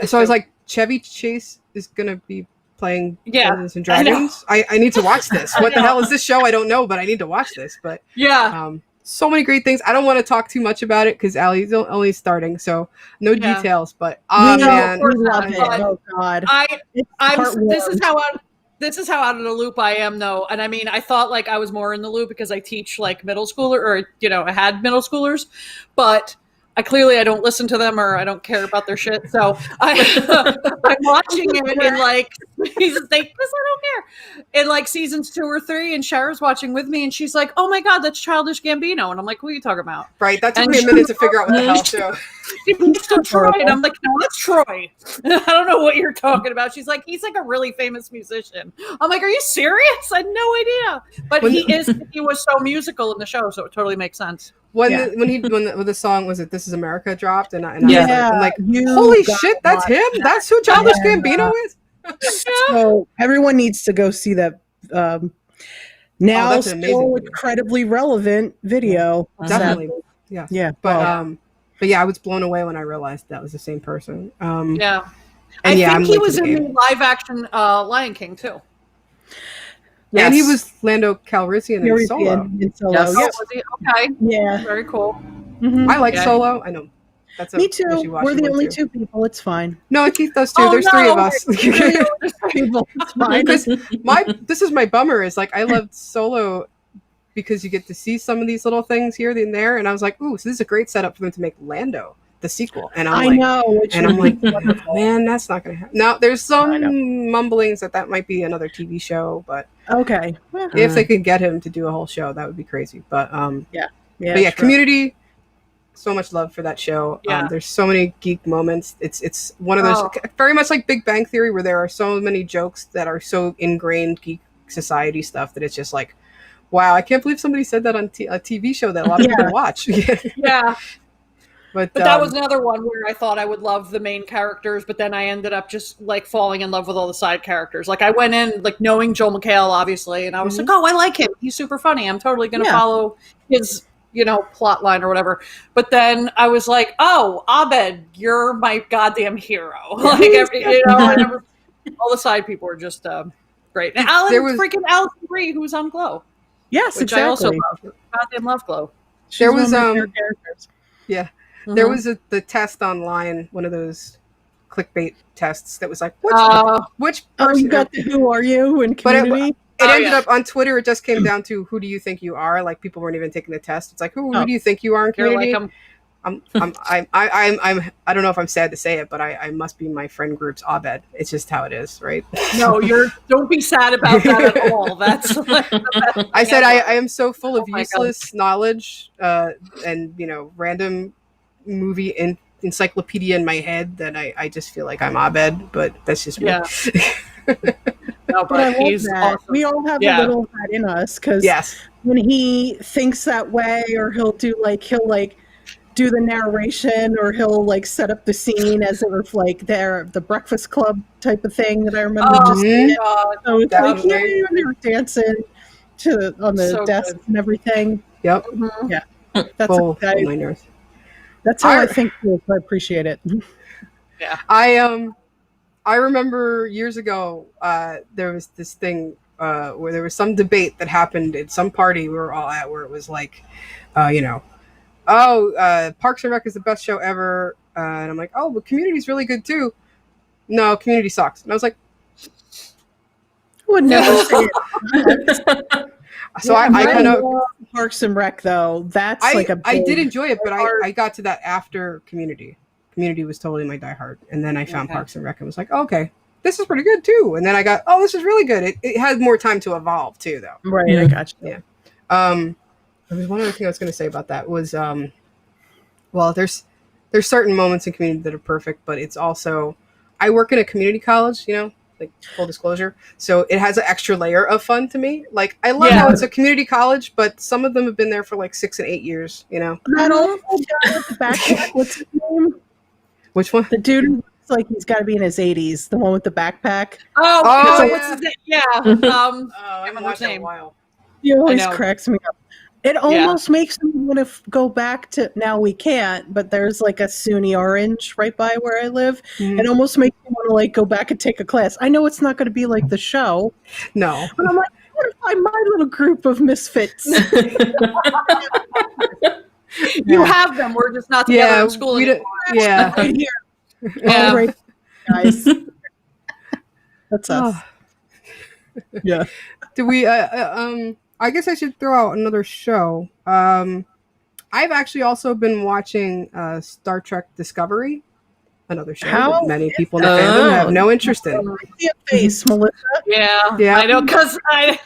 So I was like, Chevy Chase is gonna be playing Dungeons and Dragons. I need to watch this. What the hell is this show? I don't know, but I need to watch this. But so many great things. I don't want to talk too much about it because Allie's only starting, so no details. But man, we love it. Oh God, this is how out of the loop I am, though. And I mean, I thought like I was more in the loop because I teach like middle schooler, or I had middle schoolers, but I don't listen to them or I don't care about their shit. So I'm watching it in like He's just like, "Listen, I don't care." In like seasons 2 or 3, and Shara's watching with me, and she's like, "Oh my god, that's Childish Gambino," and I'm like, "What are you talking about?" Right. That took And me a she- minute to figure out what the hell too. She points to Troy, and I'm like, "No, that's Troy." I don't know what you're talking about. She's like, "He's like a really famous musician." I'm like, "Are you serious?" I had no idea. But he was so musical in the show, so it totally makes sense. When Yeah. when the song was it "This Is America" dropped, and I Yeah. I'm like, You holy got shit, that's one. him. That's who Childish Yeah. Gambino is. So everyone needs to go see that. Now that's an amazing still video. incredibly relevant video. Definitely, Sadly. yes. Yeah. But well, but yeah, I was blown away when I realized that was the same person. Yeah. And I yeah, I'm think he late to was the in game. the live action Lion King too. And he Yes. was Lando Calrissian in Solo. in Solo. Yes. Oh, Yep. was he? Okay. Yeah. Very cool. Mhm. I like Yeah. Solo. I know that's a Me too. wishy-washy We're the one, only too. 2 people. It's fine. No, Keith does too. Oh, There's 3 of no. us. People, it's fine. Because this is my bummer is like I loved Solo because you get to see some of these little things here and there, and I was like, ooh, so this is a great setup for them to make Lando the sequel. And I I'm like, know. Which and I'm would be like, wonderful. man, that's not gonna happen. Now there's I know. some mumblings that might be another TV show, but Okay. Well, if they could get him to do a whole show, that would be crazy. But yeah, but yeah, true. Community. So much love for that show. Yeah. There's so many geek moments. It's one of those very much like Big Bang Theory, where there are so many jokes that are so ingrained geek society stuff that it's just like, wow, I can't believe somebody said that on a TV show that a lot of people watch. Yeah. But That was another one where I thought I would love the main characters, but then I ended up just like falling in love with all the side characters. Like I went in like knowing Joel McHale, obviously, and I was like, oh, I like him. He's super funny. I'm totally going to follow his, plot line or whatever. But then I was like, oh, Abed, you're my goddamn hero. Like all the side people were just great. And freaking Alison Brie, who's on Glow. Yes, which exactly. I also love. Goddamn love Glow. There was one of my favorite characters. yeah. Mm-hmm. There was the test online, one of those clickbait tests that was like, which Oh, person? you got the Who Are You in But Community? it ended up on Twitter. It just came down to who do you think you are? Like people weren't even taking the test. It's like who do you think you are in You're Community? like, I don't know if I'm sad to say it, but I must be my friend group's Abed. It's just how it is, right? no, don't be sad about that at all. That's like the best I said ever. I am so full of Oh my useless knowledge and random movie encyclopedia in my head that I just feel like I'm Abed, but that's just me. Yeah. No, But I love he's that. awesome. We all have Yeah. a little of that in us because Yes. when he thinks that way, or he'll do the narration, or he'll set up the scene as if the Breakfast Club type of thing that I remember. Oh, Just seeing. God. So it's Definitely. like they were dancing on the So desk good. and everything. Yep. That's Full nine. that's how I think too, so I appreciate it. I remember years ago there was this thing where there was some debate that happened at some party we were all at where it was like Parks and Rec is the best show ever, and I'm like, oh, but Community's really good too. No, Community sucks. And I was like, Would never say it. so I kind of love Parks and Rec though. That's I did enjoy it, but I got to that after Community. Community was totally my diehard, and then I found Parks and Rec and was like, oh, okay, this is pretty good too. And then I got, oh, this is really good. It had more time to evolve too, though. Right, I got you. Yeah. There was one other thing I was going to say about that was, well, there's certain moments in Community that are perfect, but it's also, I work in a community college, like full disclosure, so it has an extra layer of fun to me. Like I love how it's a community college, but some of them have been there for like 6 and 8 years. That old guy with the backpack. What's his name? Which one? The dude who looks like he's got to be in his 80s. The one with the backpack. Oh, yeah. what's his name? Yeah. I haven't remember watched his that in name. a while. He always know. cracks me up. It almost makes me want to go back to, now we can't, but there's like a SUNY Orange right by where I live. Mhm. It almost makes me want to go back and take a class. I know it's not going to be like the show, No. but I'm like, what if my little group of misfits? You have them. We're just not together in school anymore. Yeah. Right here. Yeah. All right, guys. That's us. Yeah. Do we? I guess I should throw out another show. I've actually also been watching Star Trek Discovery. another show How? that many people in the fandom have no interest in. Your face, Melissa. Yeah, I know, because I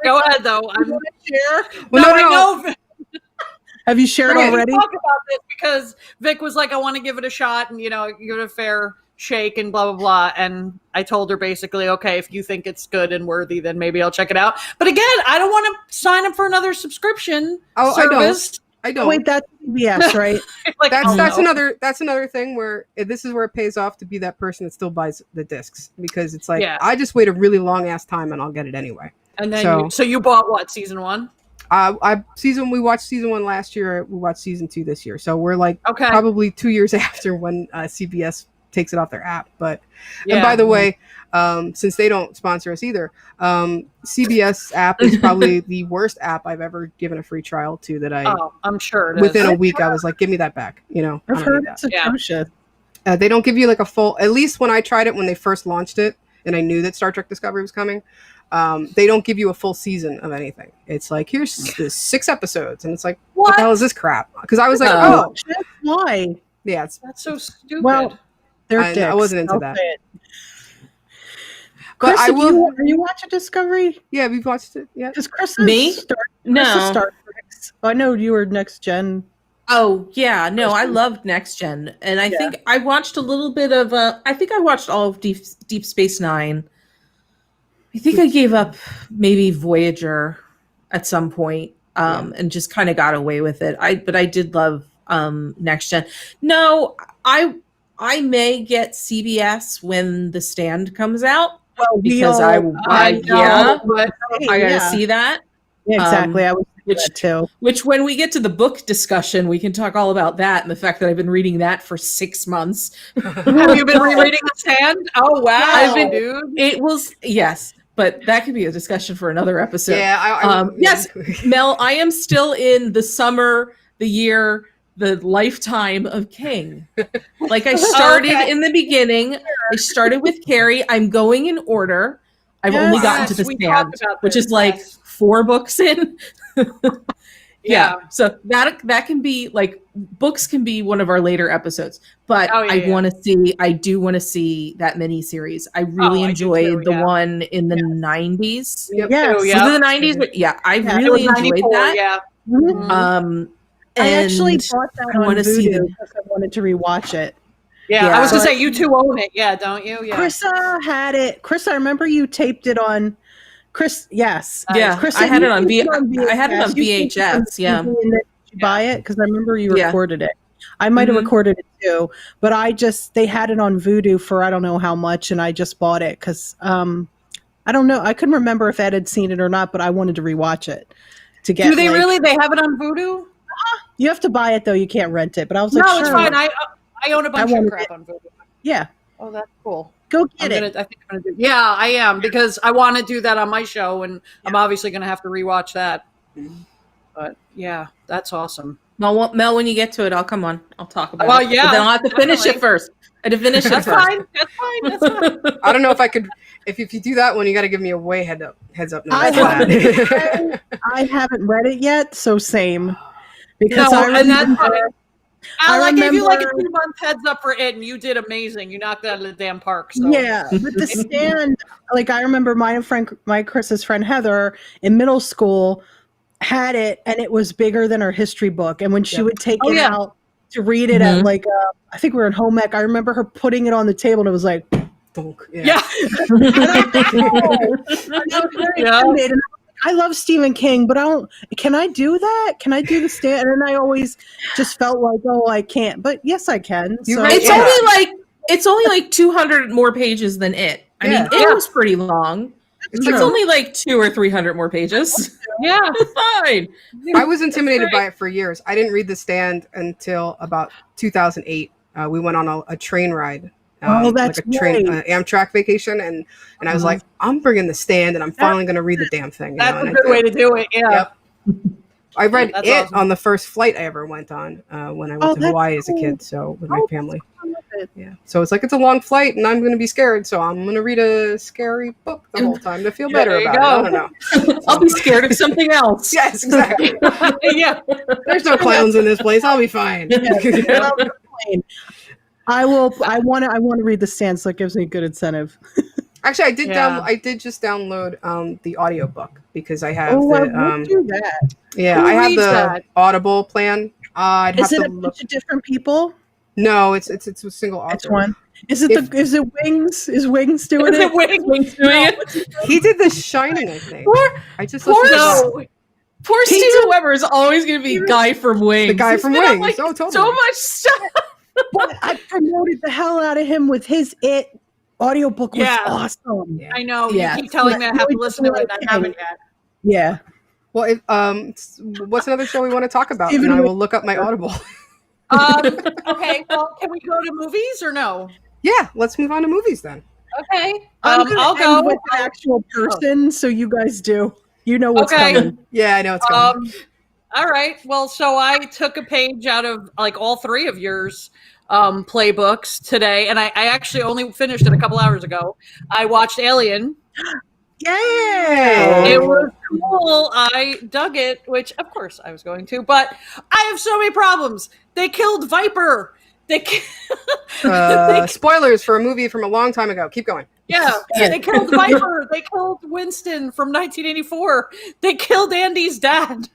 go ahead though. I'm Share. Well, I know. Have you shared We're already? gonna talk about this because Vic was like, I want to give it a shot and give it a fair shake and blah blah blah. And I told her basically, okay, if you think it's good and worthy, then maybe I'll check it out. But again, I don't want to sign up for another subscription service. I don't. Wait, that's CBS, right? Like, that's another thing where this is where it pays off to be that person that still buys the discs, because it's like, I just wait a really long ass time and I'll get it anyway. And then so you bought what, season 1? We watched season 1 last year. We watched season 2 this year. So we're like probably 2 years after when CBS takes it off their app. But and by the way, since they don't sponsor us either, CBS app is probably the worst app I've ever given a free trial to. I'm sure within a week I was like, give me that back. I've heard it's atrocious. They don't give you like a full. At least when I tried it when they first launched it, and I knew that Star Trek Discovery was coming. They don't give you a full season of anything. It's like, here's the 6 episodes, and it's like, what the hell is this crap? Because I was like, that's why. Yeah, that's so stupid. Well, I wasn't into that. But Crissa, I will. Are you watching Discovery? Yeah, we've watched it. Yeah, because Chris no. Star Trek. I know you were Next Gen. Oh yeah, no, I loved Next Gen, and I think I watched a little bit of. I think I watched all of Deep Space Nine. I think I gave up maybe Voyager at some point, and just kind of got away with it. But I did love Next Gen. No, I may get CBS when The Stand comes out. Well, because I gotta see that. Yeah, exactly. I was that too. Which, when we get to the book discussion, we can talk all about that and the fact that I've been reading that for 6 months. Have you been rereading The Stand? Oh wow, dude! It was but that could be a discussion for another episode. Yeah. Yes, Mel, I am still in the summer, the year, the lifetime of King. Like, I started in the beginning. I started with Carrie. I'm going in order. I've only gotten to The Stand, which is like 4 books in. Yeah. So that can be like, books can be one of our later episodes, but I do want to see that mini series. I really enjoyed the one in the 90s. Yeah. Was it the 90s? But I really enjoyed that. Yeah. Mm-hmm. I actually bought that on Voodoo because I wanted to rewatch it. Yeah, I was going to say, you two own it. Yeah, don't you? Yeah. Crissa had it. Crissa, I remember you taped it on Chris. Yes. Yeah. Crissa, I had it on VHS. I had it on VHS. Yeah. Did you buy it? Because I remember you recorded it. I might have recorded it too, but they had it on Voodoo for I don't know how much, and I just bought it because I don't know. I couldn't remember if Ed had seen it or not, but I wanted to rewatch it to get. Do they really? They have it on Voodoo? You have to buy it though. You can't rent it. But I was like, no, it's fine. I own a bunch of crap on Voodoo. Yeah. Oh, that's cool. Go get it. I think I'm gonna do. Yeah, I am, because I want to do that on my show, and I'm obviously gonna have to rewatch that. But yeah, that's awesome. Mel, when you get to it, I'll come on. I'll talk about it. Well, yeah, but then I'll have to finish it first. I had to finish it first. Fine. That's fine. That's fine. I don't know if I could. If you do that one, you got to give me a way heads up. I haven't read it yet, so same. Because and that's fine. I gave you like a 2-month heads up for it, and you did amazing. You knocked it out of the damn park. So. Yeah, but The Stand, like I remember my Chris's friend Heather in middle school had it, and it was bigger than her history book. And when she would take it out to read it at like, I think we were in home ec, I remember her putting it on the table, and it was like, yeah. I love Stephen King, but can I do that? Can I do The Stand? And then I always just felt like, I can't. But yes, I can. So. It's only like 200 more pages than it. I mean, it was pretty long. It's only like 200 or 300 more pages. Yeah. It's fine. I was intimidated by it for years. I didn't read The Stand until about 2008. We went on a train ride. That's like a train Amtrak vacation, and I was like, I'm bringing The Stand, and I'm finally going to read the damn thing. That's a good way to do it. Yeah. Yep. I read it on the first flight I ever went on when I went to Hawaii as a kid, so with my family. Yeah. So it's like, it's a long flight, and I'm going to be scared, so I'm going to read a scary book the whole time to feel better about it. I don't know. I'll be scared of something else. Yes, exactly. Yeah. There's no clowns in this place. I'll be fine. I will. I want to read the stand, so it gives me a good incentive. Actually, I did Yeah. I did just download the audiobook because I have I the would do that. yeah, Who I have reads the that? Audible plan. I'd have Is it to a look. bunch of different people? No, it's a single author. It's one. Is it If- is it Wings? Is Wings doing Is it? it Wings doing it? He did The Shining, I think. Poor, I just poor listened to that. No. poor Steven Weber is always going to be Guy from Wings. The guy He's from been on, Wings. like, Oh, totally. so much stuff. But I promoted the hell out of him with his It audiobook was Yeah. awesome. Yeah. I know. Yeah. You keep telling me I have to Really listen to it. I good haven't yet. Yeah. Well, what's another show we want to talk about? Steven And I Weber. will look up my Audible. Okay. Well, can we go to movies or no? Yeah, let's move on to movies then. Okay. I'm gonna I'll end go. with an actual person, so you guys do. You know what's Okay. coming. Yeah, I know it's coming. All right. Well, so I took a page out of like all three of yours playbooks today, and I actually only finished it a couple hours ago. I watched Alien. Yay! It was cool. I dug it, which of course I was going to, but I have so many problems. They killed Viper. Spoilers for a movie from a long time ago. Keep going. Yeah, they killed Viper. They killed Winston from 1984. They killed Andy's dad.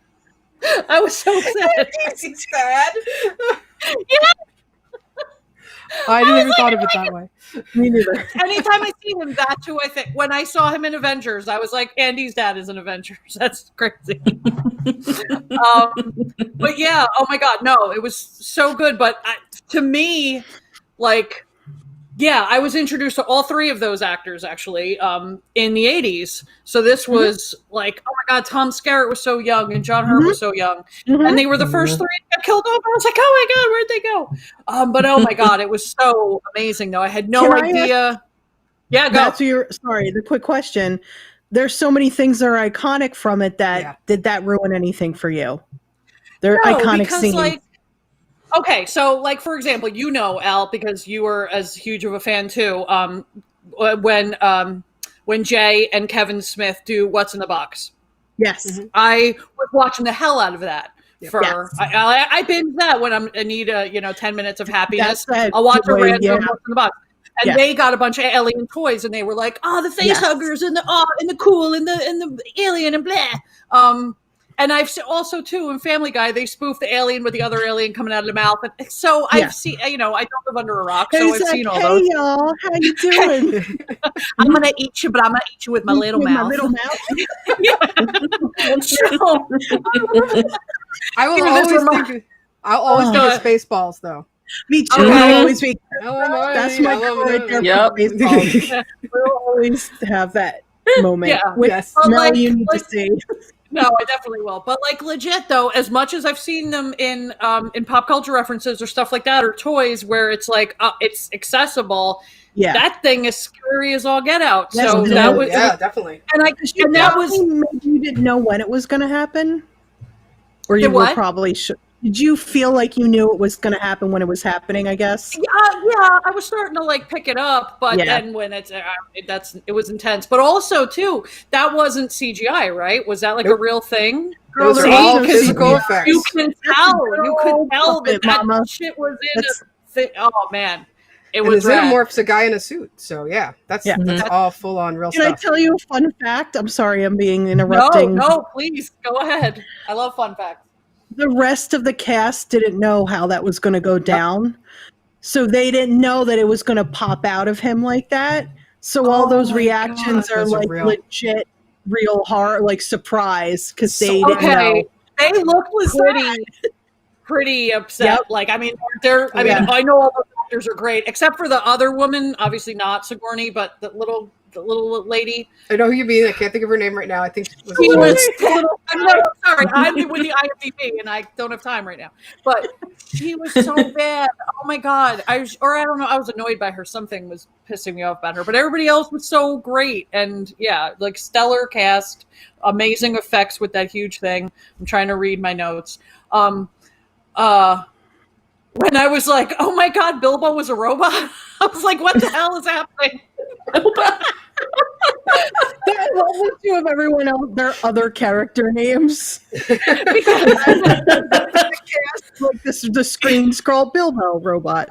I was so sad. Andy's dad? Yeah. I didn't even thought of it that way. Me neither. Anytime I see him, that's who I think. When I saw him in Avengers, I was like, Andy's dad is in Avengers. That's crazy. But yeah, oh my God, no, it was so good. But to me, like, yeah, I was introduced to all three of those actors actually in the 80s. So this was like, oh my God, Tom Skerritt was so young and John Hurt was so young. And they were the first three that got killed off. I was like, oh my God, where'd they go? But oh my God, it was so amazing though. I had no idea. Yeah, go. That's sorry, the quick question. There's so many things that are iconic from it that did that ruin anything for you? They're iconic scenes. Like, okay, so like for example, you know, Al, because you were as huge of a fan too. When Jay and Kevin Smith do What's in the Box. Yes. I was watching the hell out of that. Yep. I binge that when I need 10 minutes of happiness. That's I'll watch a way, random What's in the Box. And they got a bunch of alien toys, and they were like, "Oh, the face huggers and the cool and the alien and blah." And I've also too in Family Guy they spoof the alien with the other alien coming out of the mouth. And so I've seen, I don't live under a rock, so I've seen all those. Hey y'all, how you doing? I'm gonna eat you, but I'm gonna eat you with my little mouth. My little mouth. So, I will I'll always go to Spaceballs though. Me too. Okay. I'll always be. Illinois, That's my girl right there. Yep. We'll always have that moment. Yeah. With Yes. Mel, you need to see. No, I definitely will. But like legit though, as much as I've seen them in pop culture references or stuff like that, or toys where it's like it's accessible. Yeah, that thing is scary as all get out. Yes, So it that is. was definitely. and that was maybe you didn't know when it was going to happen, or you The were what? probably sure. Did you feel like you knew it was going to happen when it was happening? I guess. yeah, I was starting to like pick it up, but then when it was intense. But also too, that wasn't CGI, right? Was that like a real thing? Those are See, all 'cause physical you- effects. You can tell that Mama. shit was in That's- a thing. Oh man, it And was the rad. Xenomorph's a guy in a suit, so that's all full on real Can I stuff. tell you a fun fact? I'm sorry, I'm being No, interrupting. no, please go ahead. I love fun facts. The rest of the cast didn't know how that was going to go down. So they didn't know that it was going to pop out of him like that. So all those my reactions God, are those are like real. legit, real horror, like surprise because they So- didn't know. They look pretty upset. Yep. Like, I mean, I know all those actors are great, except for the other woman, obviously not Sigourney, but the little lady. I know who you mean. I can't think of her name right now. I think She was. I'm sorry, I'm with the IMDb, and I don't have time right now. But she was so bad. Oh my God! I don't know. I was annoyed by her. Something was pissing me off about her. But everybody else was so great, and like stellar cast, amazing effects with that huge thing. I'm trying to read my notes. When I was like, oh my God, Bilbo was a robot. I was like, what the hell is happening? What would you have everyone else their other character names? Like the screen scroll Bilbo robot.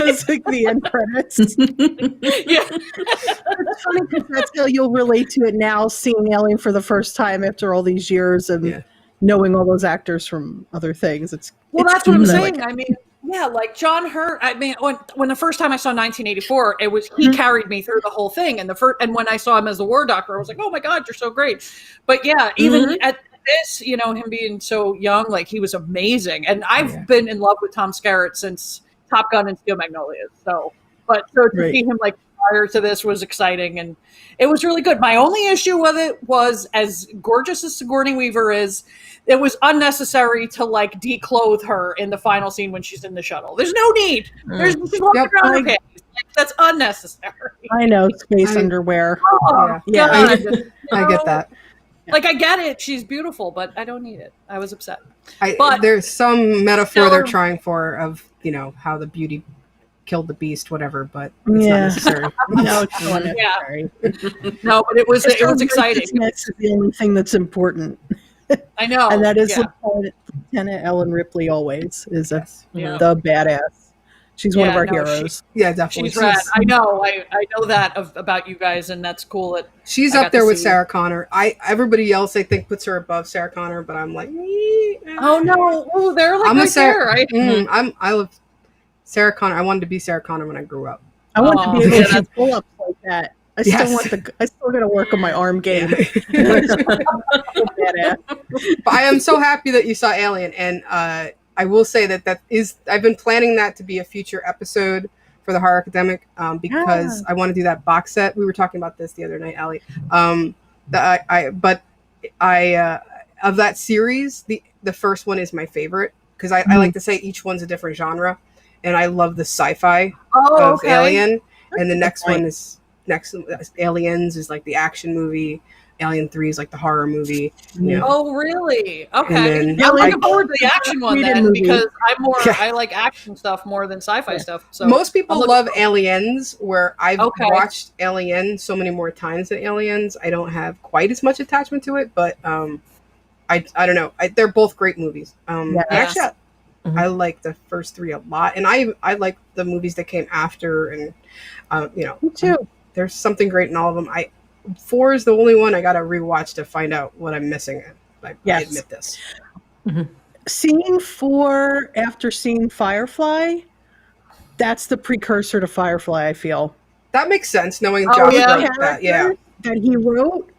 as like the end credits. Yeah. It's funny because that's how you'll relate to it now, seeing Alien for the first time after all these years and knowing all those actors from other things. It's That's what I'm saying. like, I mean, yeah, like John Hurt. I mean, when the first time I saw 1984, it was he carried me through the whole thing. And when I saw him as the War Doctor, I was like, oh my God, you're so great. But yeah, even at this, him being so young, like he was amazing. And I've been in love with Tom Skerritt since Top Gun and Steel Magnolias. So to see him like prior to this was exciting, and it was really good. My only issue with it was, as gorgeous as Sigourney Weaver is, it was unnecessary to like declothe her in the final scene when she's in the shuttle. There's no need. She's walking around in her panties. Like, that's unnecessary. I know, space underwear. Oh, yeah. God. I get that. Like, I get it. She's beautiful, but I don't need it. I was upset. But there's some metaphor they're trying for of, how the beauty killed the beast, whatever, but it's not necessary. No, it's not necessary. No, but it was exciting. That's the only thing that's important. I know. And that is Lieutenant Ellen Ripley always is the badass. She's one of our heroes. Definitely. She's rad. I know. I know that about you guys, and that's cool. She's up there with Sarah Connor. Everybody else I think puts her above Sarah Connor, but I'm like, oh no, oh they're like right there. Right? I love Sarah Connor. I wanted to be Sarah Connor when I grew up. I want to be able to pull ups like that. I still got to work on my arm game. But I am so happy that you saw Alien, and I will say that I've been planning that to be a future episode for the Horror Academic because I want to do that box set. We were talking about this the other night, Allie. Of that series, the first one is my favorite because I like to say each one's a different genre, and I love the sci-fi of Alien, and the next one is Aliens is like the action movie. Alien 3 is like the horror movie. Oh, really? Okay. I'm looking forward to the action one then because I like action stuff more than sci-fi stuff. So most people love Aliens, where I've watched Alien so many more times than Aliens. I don't have quite as much attachment to it, but I don't know. They're both great movies. Actually, I like the first three a lot, and I like the movies that came after, and me too. There's something great in all of them. 4 is the only one I got to rewatch to find out what I'm missing. I admit this. Seeing 4 after seeing Firefly, that's the precursor to Firefly, I feel. That makes sense, knowing Josh wrote that. Yeah. That he wrote,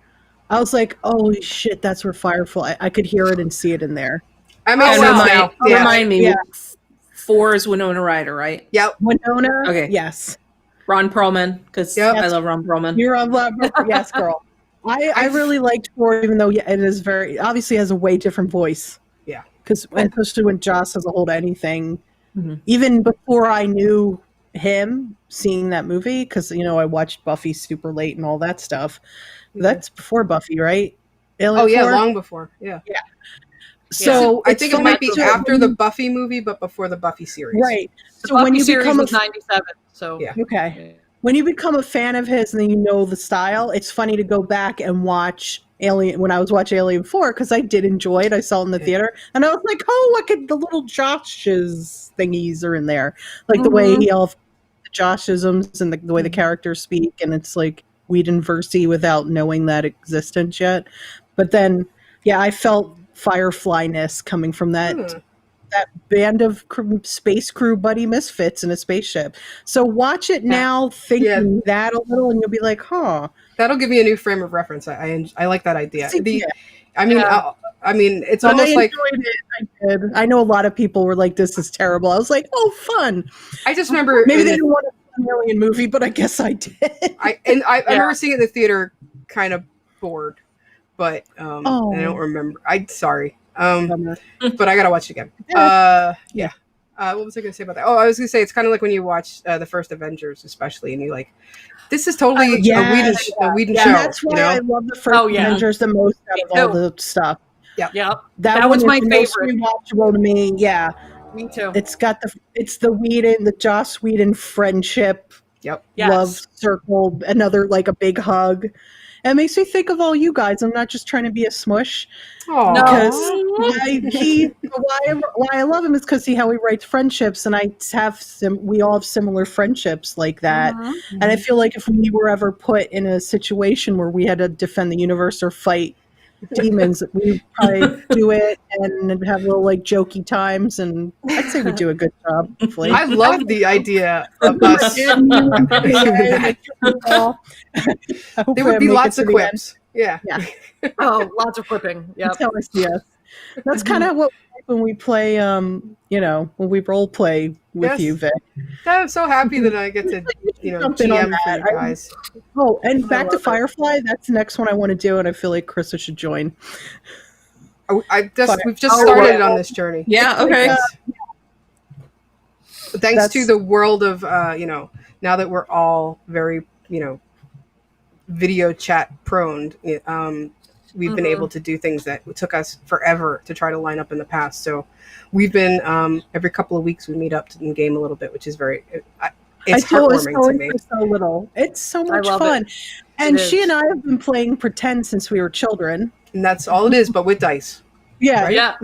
I was like, holy shit, that's where Firefly, I could hear it and see it in there. I makes sense now. Remind me, 4 is Winona Ryder, right? Yep. Winona, okay. Yes. Ron Perlman, because I love Ron Perlman. You're on love, yes, girl. I really liked 4, even though it is very obviously has a way different voice. Yeah, because especially when Joss has a hold of anything, even before I knew him, seeing that movie, because I watched Buffy super late and all that stuff. That's before Buffy, right? Alien 4? Long before. Yeah. So I think it might be after the Buffy movie, but before the Buffy series. Right. So when you become 97. So okay. When you become a fan of his and then you know the style, it's funny to go back and watch Alien. When I was watching Alien 4, because I did enjoy it. I saw it in the theater, and I was like, "Oh, look at the little Josh's thingies are in there, like the way the Joshisms and the way the characters speak, and it's like Whedon-versy without knowing that existence yet." But then, I felt Firefly-ness coming from that band of space crew buddy misfits in a spaceship. So watch it now, thinking that a little, and you'll be like, "Huh." That'll give me a new frame of reference. I like that idea. I mean, it's almost like I did. I know a lot of people were like, "This is terrible." I was like, "Oh, fun." I just remember maybe they didn't want a alien movie, but I guess I did. I remember seeing it in the theater, kind of bored, but I don't remember. I'm sorry. But I gotta watch it again. What was I gonna say about that? Oh, I was gonna say it's kind of like when you watch the first Avengers, especially, and you like, this is totally a Whedon show. That's why I love the first Avengers the most out of all the stuff. Yeah, that was my favorite. Rewatchable to me. Yeah, me too. It's got the Joss Whedon friendship. Yep. Love circle, another like a big hug. And it makes me think of all you guys. I'm not just trying to be a smush. Aw. Because why I love him is because how he writes friendships, and we all have similar friendships like that. And I feel like if we were ever put in a situation where we had to defend the universe or fight demons, we'd probably do it and have little like jokey times, and I'd say we do a good job. Hopefully. I love the idea of us. There would be lots of quips. Yeah. Oh, lots of quipping. Yeah. That's how I see us. That's kind of what when we play, when we role play with you, Vic. I'm so happy that I get to, Jump in on GM for that. you guys. And back to Firefly. That's the next one I want to do, and I feel like Crissa should join. We've just started on this journey. Yeah, okay. Thanks to the world of, now that we're all very, video chat prone, we've been able to do things that took us forever to try to line up in the past. So we've been, every couple of weeks we meet up and game a little bit, which is it's heartwarming to me. So little. It's so much fun. And she and I have been playing pretend since we were children. And that's all it is, but with dice. Yeah. Right? Yeah.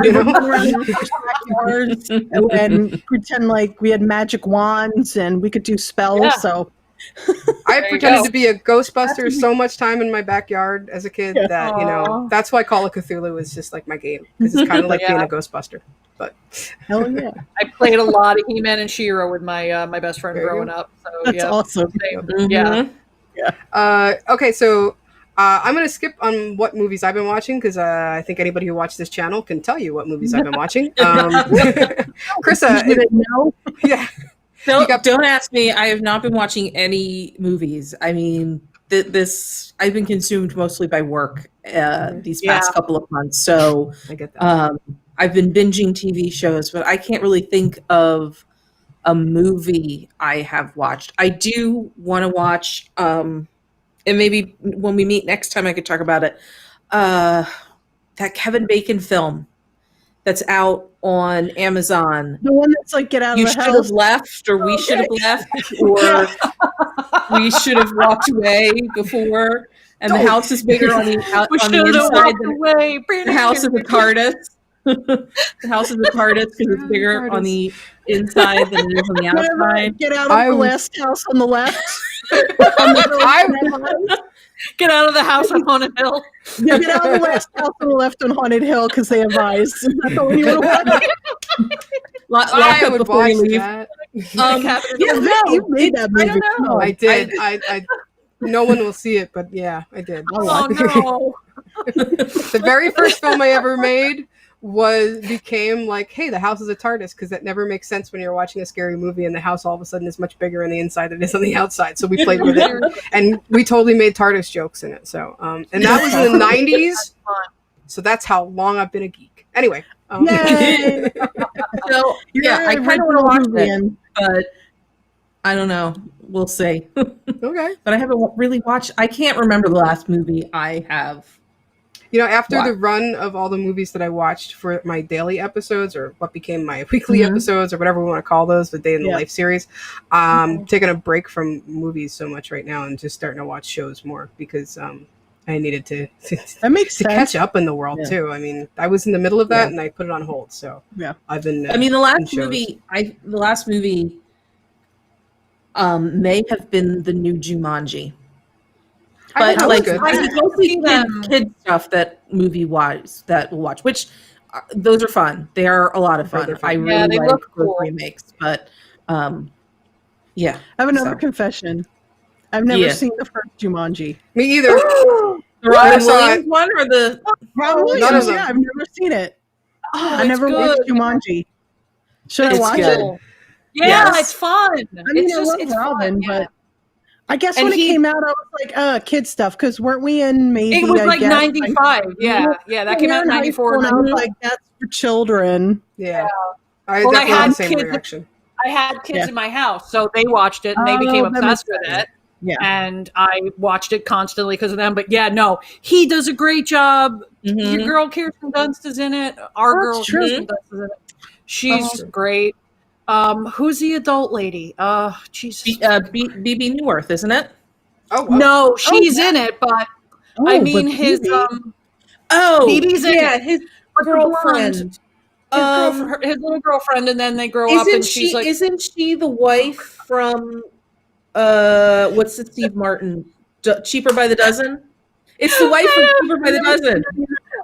And pretend like we had magic wands and we could do spells. Yeah. So I pretended to be a Ghostbuster so much time in my backyard as a kid that, that's why Call of Cthulhu is just like my game. Because it's kind of like being a Ghostbuster. But hell yeah. I played a lot of He-Man and She-Ra with my best friend growing up. So that's awesome. Yeah. Okay, so I'm going to skip on what movies I've been watching because I think anybody who watched this channel can tell you what movies I've been watching. Crissa, yeah. Don't ask me. I have not been watching any movies. I mean, I've been consumed mostly by work these past couple of months. So I get that. I've been binging TV shows, but I can't really think of a movie I have watched. I do want to watch, and maybe when we meet next time I could talk about it, that Kevin Bacon film that's out on Amazon. The one that's like Get Out of the House. You should have left, or we should have left, or we should have walked away before. And the house is bigger on the inside than the house of the TARDIS. The house is a TARDIS because it's bigger on the inside than it is on the outside. Get out of the last house on the left. Get out of the house on Haunted Hill. Yeah, get out of the last house on the left on Haunted Hill because they have eyes. Is that the one you would have watched? I would watch that. You made that movie. I don't know. I did. I no one will see it, but yeah, I did. Oh no! The very first film I ever made became like, hey, the house is a TARDIS, because that never makes sense when you're watching a scary movie and the house all of a sudden is much bigger on the inside than it is on the outside. So we played with it, and we totally made TARDIS jokes in it. So and that was in the 90s. So that's how long I've been a geek. Anyway. So yeah, I kind of want to watch it, but I don't know. We'll see. Okay. But I haven't really watched. I can't remember the last movie I have. After the run of all the movies that I watched for my daily episodes, or what became my weekly episodes, or whatever we want to call those, the Day in the Life series, taking a break from movies so much right now and just starting to watch shows more because I needed to that makes sense. Catch up in the world too. I mean, I was in the middle of that and I put it on hold. So I've been. The last movie may have been the new Jumanji. But it's mostly kid stuff that movie-wise that we'll watch, which those are fun. They are a lot of fun. I really like those remakes. But I have another confession. I've never seen the first Jumanji. Me either. The Robin Williams one or the Robin I've never seen it. I never watched Jumanji. Should I watch it? Yeah, it's fun. I mean, it's Robin, but I guess when it came out, I was like, kid stuff, because weren't we in maybe... It was like 95. Yeah, that came out in 94. And I was like, that's for children. Yeah. I had the same reaction. I had kids in my house, so they watched it, and they became obsessed with it. Yeah. And I watched it constantly because of them. But yeah, no, he does a great job. Your girl Kirsten Dunst is in it. Our girl Kirsten Dunst is in it. She's great. Who's the adult lady? Jesus. BB Newworth, isn't it? Oh, wow. No, she's in it, but I Oh, mean but his Phoebe- Oh, Phoebe's in yeah, it. his But the blonde, girlfriend. his little girlfriend, and then they grow up, Isn't and she's she? like, Isn't she the wife from? What's the Steve Martin? Cheaper by the Dozen. It's the wife from Cheaper by the Dozen.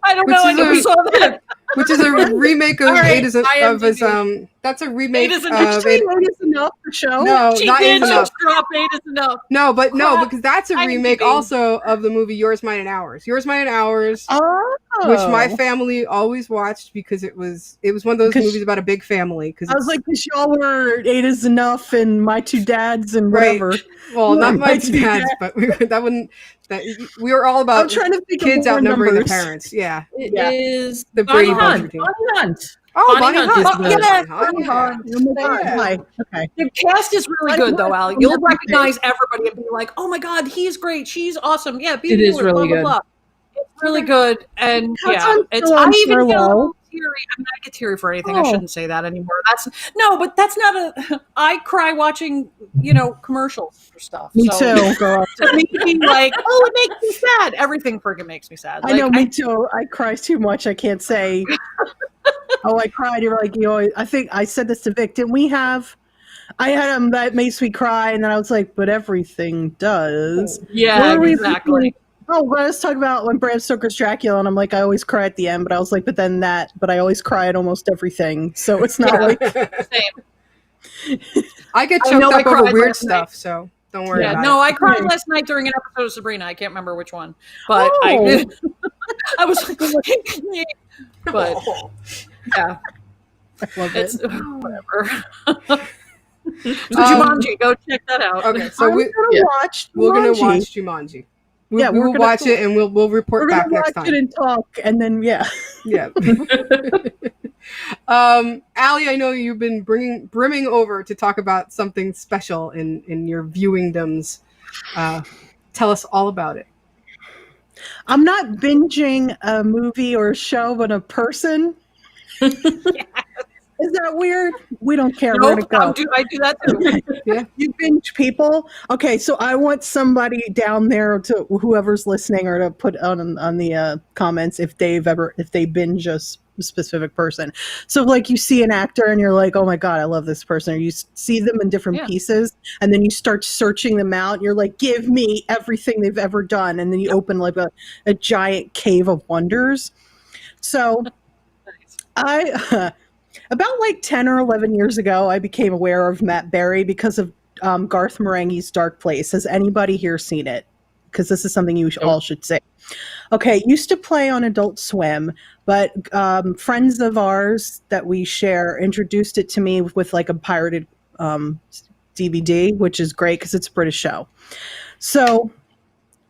I don't Which know, I is never a- saw that. Which is a remake of All right, Eight is of his IMDb. that's a remake Eight is of enough. Eight. Eight is enough for show. No, She not Eight did is enough. just drop 8 is enough. No, but no, Crap. because that's a remake IMDb. also of the movie Yours, Mine, and Ours. Yours, Mine, and Ours, Oh, which my family always watched because it was one of those Because- movies about a big family. Because I was like, because y'all were Eight is enough and My Two Dads and Right. whatever. well, not my My two two dads, but we were all I'm about trying to think kids of more outnumbering numbers. the parents. Yeah. It Yeah. is The Bonnie Brady Bunch Hunt. routine. Bonnie Hunt. Oh, Bonnie Bonnie Hunt Hunt. is good. Yeah, Bonnie Hunt. Oh my God. Yeah. Hi. Okay. The cast is really I good, don't though, know. Allie. You'll recognize everybody and be like, "Oh my God, he's great. She's awesome. Yeah, It is Newell, really blah, good. blah, blah." It's really good, and That's yeah, on it's. still I on even get a furlough. little teary. I'm not get teary for anything. I Oh. shouldn't say that anymore. But that's not a. I cry watching, commercials for stuff. Me so too, girl. To me, being like, "Oh, it makes me sad." Everything freaking makes me sad. I know, me too. I cry too much. I can't say, oh, I cried. You're like, I think I said this to Vic. Didn't we have? I had him that makes me cry, and then I was like, but everything does. Yeah, What were we exactly. thinking? Oh, I was talking about when Bram Stoker's Dracula, and I'm like, I always cry at the end, but I was like, but I always cry at almost everything. So it's not Yeah. like, Same. I get I choked know I up over cried weird last night. stuff, so don't worry Yeah, about no, it. I cried last night during an episode of Sabrina. I can't remember which one, but Oh. I was like, but yeah, I love it's it. whatever. So Jumanji, go check that out. Okay, so I'm gonna watch. we're gonna Jumanji. watch Jumanji. Yeah, we we're will gonna- watch it and we'll report We're back gonna next watch time. it and talk, and then yeah. Yeah. Allie, I know you've been brimming over to talk about something special in your viewingdoms. Tell us all about it. I'm not binging a movie or a show, but a person. Is that weird? We don't care. We're Nope, gonna go. I do that too. You binge people. Okay, so I want somebody down there to whoever's listening or to put on the comments if they binge a specific person. So like you see an actor and you're like, oh my God, I love this person. Or you see them in different Yeah. pieces and then you start searching them out. And you're like, give me everything they've ever done. And then you open like a giant cave of wonders. So I about like 10 or 11 years ago, I became aware of Matt Berry because of Garth Marenghi's Dark Place. Has anybody here seen it? Because this is something you all should see. Okay, it used to play on Adult Swim, but friends of ours that we share introduced it to me with like a pirated DVD, which is great because it's a British show. So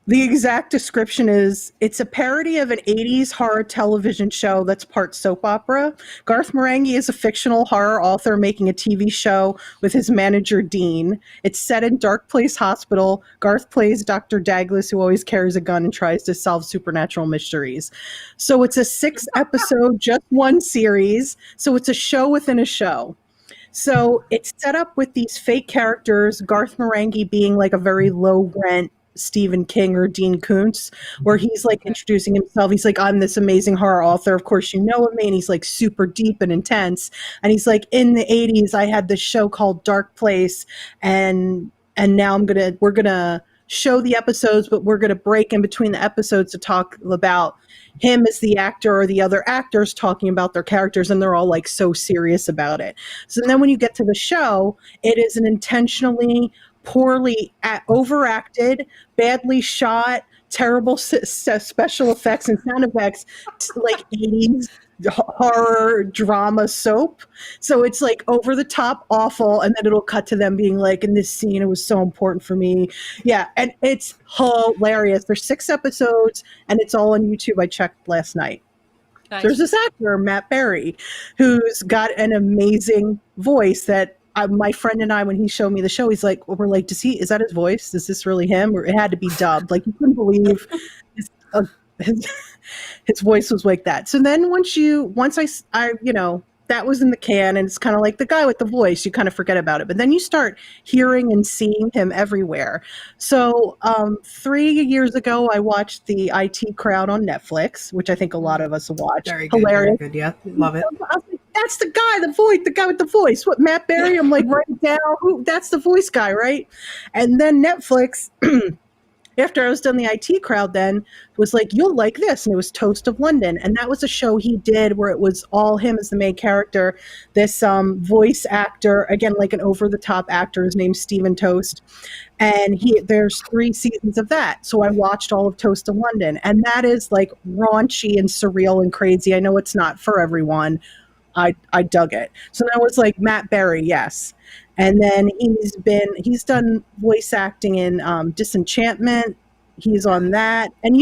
the exact description is, it's a parody of an 80s horror television show that's part soap opera. Garth Marenghi is a fictional horror author making a TV show with his manager, Dean. It's set in Dark Place Hospital. Garth plays Dr. Douglas, who always carries a gun and tries to solve supernatural mysteries. So it's a 6-episode, just one series. So it's a show within a show. So it's set up with these fake characters, Garth Marenghi being like a very low rent Stephen King or Dean Koontz, where he's like introducing himself. He's like, I'm this amazing horror author. Of course, you know of me. And he's like super deep and intense. And he's like, in the 80s, I had this show called Dark Place. And now we're going to show the episodes, but we're going to break in between the episodes to talk about him as the actor or the other actors talking about their characters. And they're all like so serious about it. So then when you get to the show, it is an intentionally poorly overacted, badly shot, terrible special effects and sound effects, like 80s horror drama soap. So it's like over the top awful, and then it'll cut to them being like, in this scene it was so important for me. Yeah, and it's hilarious. There's 6 episodes and it's all on YouTube. I checked last night. Nice. There's this actor, Matt Berry, who's got an amazing voice that my friend and I, when he showed me the show, he's like, we're like, is that his voice? Is this really him? Or it had to be dubbed. Like, you couldn't believe his voice was like that. So then once I that was in the can, and it's kind of like the guy with the voice. You kind of forget about it, but then you start hearing and seeing him everywhere. So 3 years ago, I watched the IT Crowd on Netflix, which I think a lot of us watch. Very good. Hilarious. Very good. Yeah, love it. I was like, that's the guy, the guy with the voice. What, Matt Berry? I'm like, write it down. Who? That's the voice guy, right? And then Netflix. After I was done the IT Crowd, then was like, you'll like this. And it was Toast of London. And that was a show he did where it was all him as the main character. This voice actor, again, like an over-the-top actor, his name's Stephen Toast. And there's 3 seasons of that. So I watched all of Toast of London. And that is like raunchy and surreal and crazy. I know it's not for everyone. I dug it. So that was like Matt Berry, yes. And then he's done voice acting in Disenchantment. He's on that. And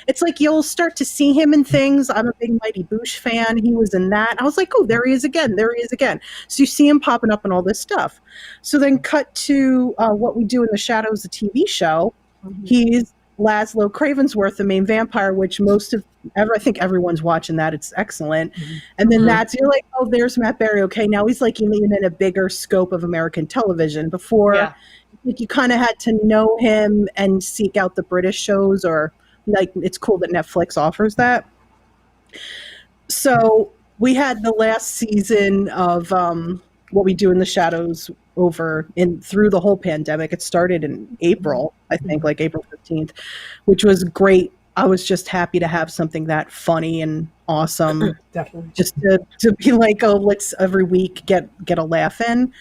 it's like you'll start to see him in things. I'm a big Mighty Boosh fan. He was in that. I was like, oh, there he is again. There he is again. So you see him popping up in all this stuff. So then cut to What We Do in the Shadows, the TV show. Mm-hmm. He's Laszlo Cravensworth, the main vampire, which I think everyone's watching that. It's excellent. Mm-hmm. And then you're like, oh, there's Matt Berry. Okay, now he's like even in a bigger scope of American television. Before, like you kind of had to know him and seek out the British shows, or like it's cool that Netflix offers that. So we had the last season of What We Do in the Shadows through the whole pandemic. It started in April, I think, like April 15th, which was great. I was just happy to have something that funny and awesome. Definitely. Just to be like, oh, let's every week get a laugh in.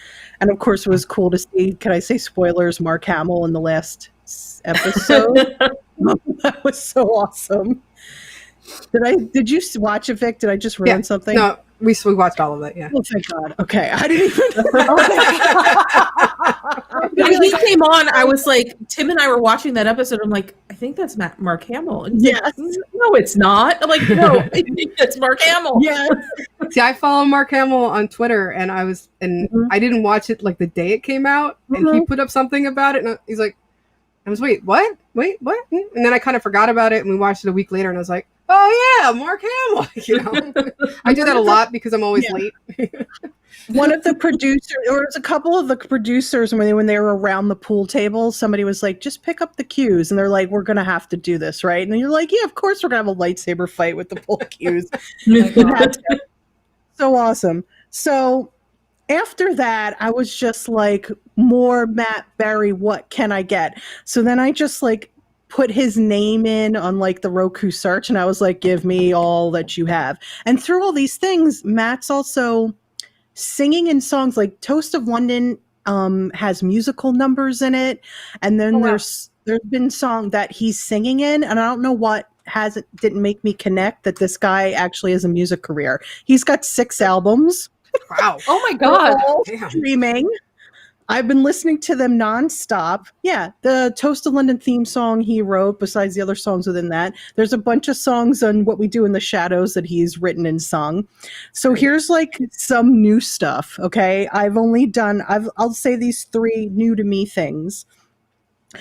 And of course it was cool to see, can I say spoilers, Mark Hamill in the last episode. That was so awesome. Did you watch it, Vic? Did I just ruin something? No, we watched all of it, yeah. Oh, thank God. Okay. I didn't even When he came on, I was like, Tim and I were watching that episode. I'm like, I think that's Mark Hamill. And he's like, no, it's not. I'm like, no, I think that's Mark Hamill. Yeah. See, I follow Mark Hamill on Twitter, and I didn't watch it like the day it came out, and he put up something about it, and he's like, I was, wait, what? And then I kind of forgot about it, and we watched it a week later, and I was like, oh yeah, Mark Hamill. I do that a lot because I'm always late. One of the producers, or it was a couple of the producers, when they were around the pool table, somebody was like, just pick up the cues. And they're like, we're going to have to do this, right? And you're like, yeah, of course we're going to have a lightsaber fight with the pool cues. So awesome. So after that, I was just like, more Matt Berry, what can I get? So then I just like put his name in on like the Roku search, and I was like, give me all that you have. And through all these things, Matt's also singing in songs like Toast of London has musical numbers in it. And then there's been song that he's singing in, and I don't know what didn't make me connect that this guy actually has a music career. He's got 6 albums. Wow. Oh my God. All streaming. I've been listening to them nonstop. Yeah, the Toast of London theme song he wrote, besides the other songs within that. There's a bunch of songs on What We Do in the Shadows that he's written and sung. So here's like some new stuff, okay? I'll say these 3 new to me things.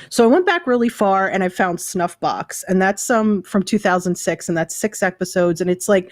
So I went back really far and I found Snuffbox, and that's from 2006, and that's 6 episodes, and it's like,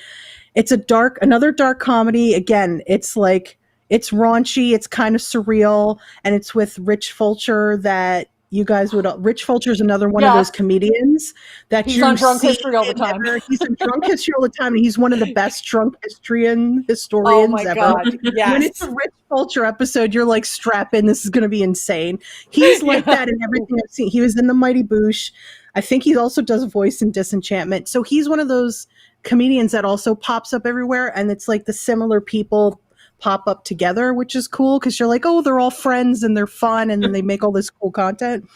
it's another dark comedy. Again, it's like, it's raunchy, it's kind of surreal, and it's with Rich Fulcher that you guys would. Rich Fulcher is another one of those comedians that he's on Drunk History all the time. He's on Drunk History all the time, and he's one of the best drunk historians oh my ever. God. Yes. When it's a Rich Fulcher episode, you're like, strap in, this is going to be insane. He's like that in everything I've seen. He was in the Mighty Boosh. I think he also does a voice in Disenchantment. So he's one of those comedians that also pops up everywhere, and it's like the similar people pop up together, which is cool because you're like, oh, they're all friends and they're fun, and then they make all this cool content.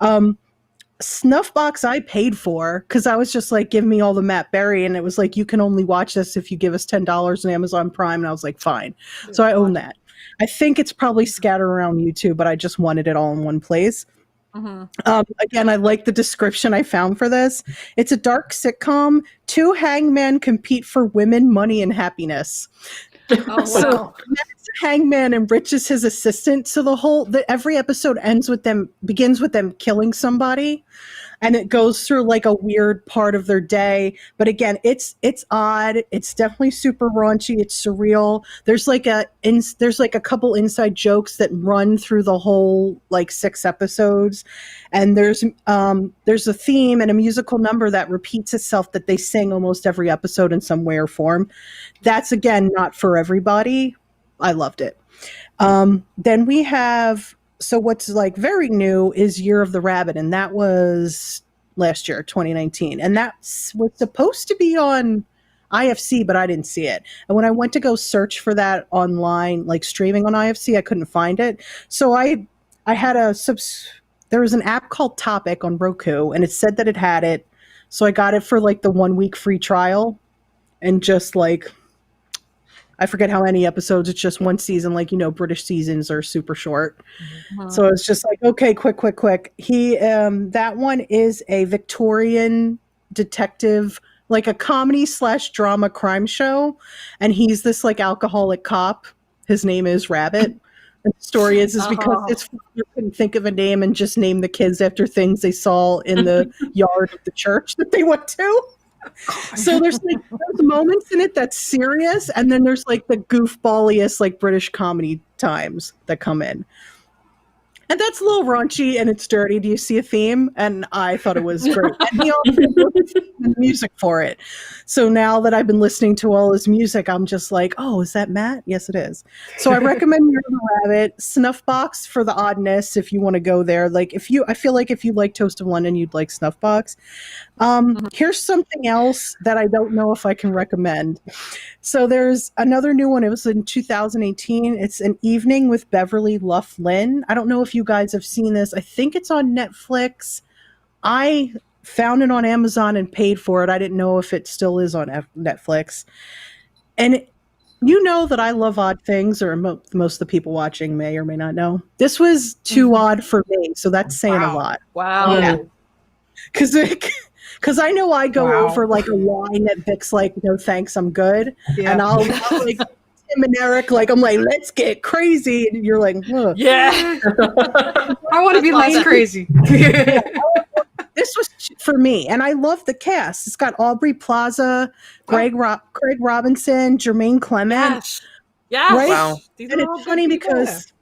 Snuffbox I paid for because I was just like, give me all the Matt Berry, and it was like, you can only watch this if you give us $10 on Amazon Prime, and I was like, fine. So I own that. I think it's probably scattered around YouTube, but I just wanted it all in one place. Again, I like the description I found for this. It's a dark sitcom. 2 hangmen compete for women, money, and happiness. Oh, wow. So Matt's Hangman enriches his assistant, so every episode begins with them killing somebody, and it goes through like a weird part of their day. But again, it's odd. It's definitely super raunchy. It's surreal. There's like a couple inside jokes that run through the whole like 6 episodes, and there's a theme and a musical number that repeats itself that they sing almost every episode in some way or form. That's again not for everybody. I loved it. Then we have, so what's like very new is Year of the Rabbit, and that was last year, 2019. And that was supposed to be on IFC, but I didn't see it. And when I went to go search for that online, like streaming on IFC, I couldn't find it. So I had there was an app called Topic on Roku, and it said that it had it. So I got it for like the 1 week free trial, and just like, I forget how many episodes. It's just one season. Like, British seasons are super short. Mm-hmm. So it's just like, okay, quick. That one is a Victorian detective, like a comedy / drama crime show. And he's this like alcoholic cop. His name is Rabbit. And the story is because his father couldn't think of a name and just named the kids after things they saw in the yard of the church that they went to. So there's moments in it that's serious, and then there's like the goofballiest like British comedy times that come in. And that's a little raunchy and it's dirty. Do you see a theme? And I thought it was great. And he also wrote the music for it. So now that I've been listening to all his music, I'm just like, oh, is that Matt? Yes, it is. So I recommend Year of the Rabbit, Snuffbox for the oddness if you want to go there. Like I feel like if you like Toast of London, you'd like Snuffbox. Here's something else that I don't know if I can recommend. So there's another new one. It was in 2018. It's An Evening with Beverly Luff Lynn. I don't know if you guys have seen this. I think it's on Netflix. I found it on Amazon and paid for it. I didn't know if it still is on Netflix. And you know that I love odd things, or most of the people watching may or may not know. This was too odd for me, so that's saying a lot. Wow. Yeah. Because I know I go over like a line that Vic's like, no thanks, I'm good. Yeah. And I'll like Tim and Eric, like, I'm like, let's get crazy. And you're like, ugh. Yeah. I want to be less crazy. This was for me. And I love the cast. It's got Aubrey Plaza, Craig Robinson, Jermaine Clement. Yes. Yes. Right? Wow. And it's funny because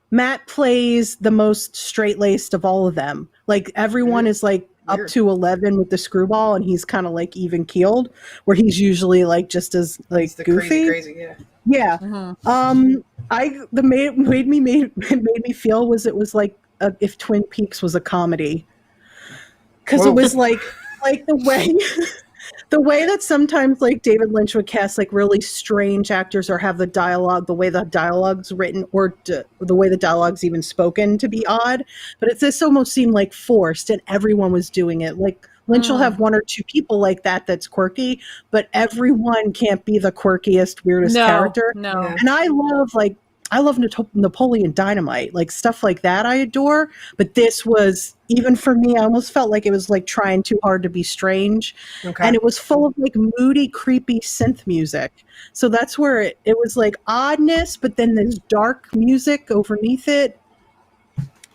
Matt plays the most straight-laced of all of them. Like everyone is like up to 11 with the screwball, and he's kind of like even keeled, where he's usually like just as like the goofy. Crazy, yeah. Yeah. Mm-hmm. Made me feel was it was like if Twin Peaks was a comedy, because it was like the way that sometimes like David Lynch would cast like really strange actors or have the dialogue, the way the dialogue's written, or the way the dialogue's even spoken to be odd. But this almost seemed like forced, and everyone was doing it. Like Lynch will have one or two people like that's quirky, but everyone can't be the quirkiest, weirdest character. No. And I love Napoleon Dynamite, like stuff like that I adore. But this was, even for me, I almost felt like it was like trying too hard to be strange. Okay. And it was full of like moody, creepy synth music. So that's where it was like oddness, but then there's dark music underneath it.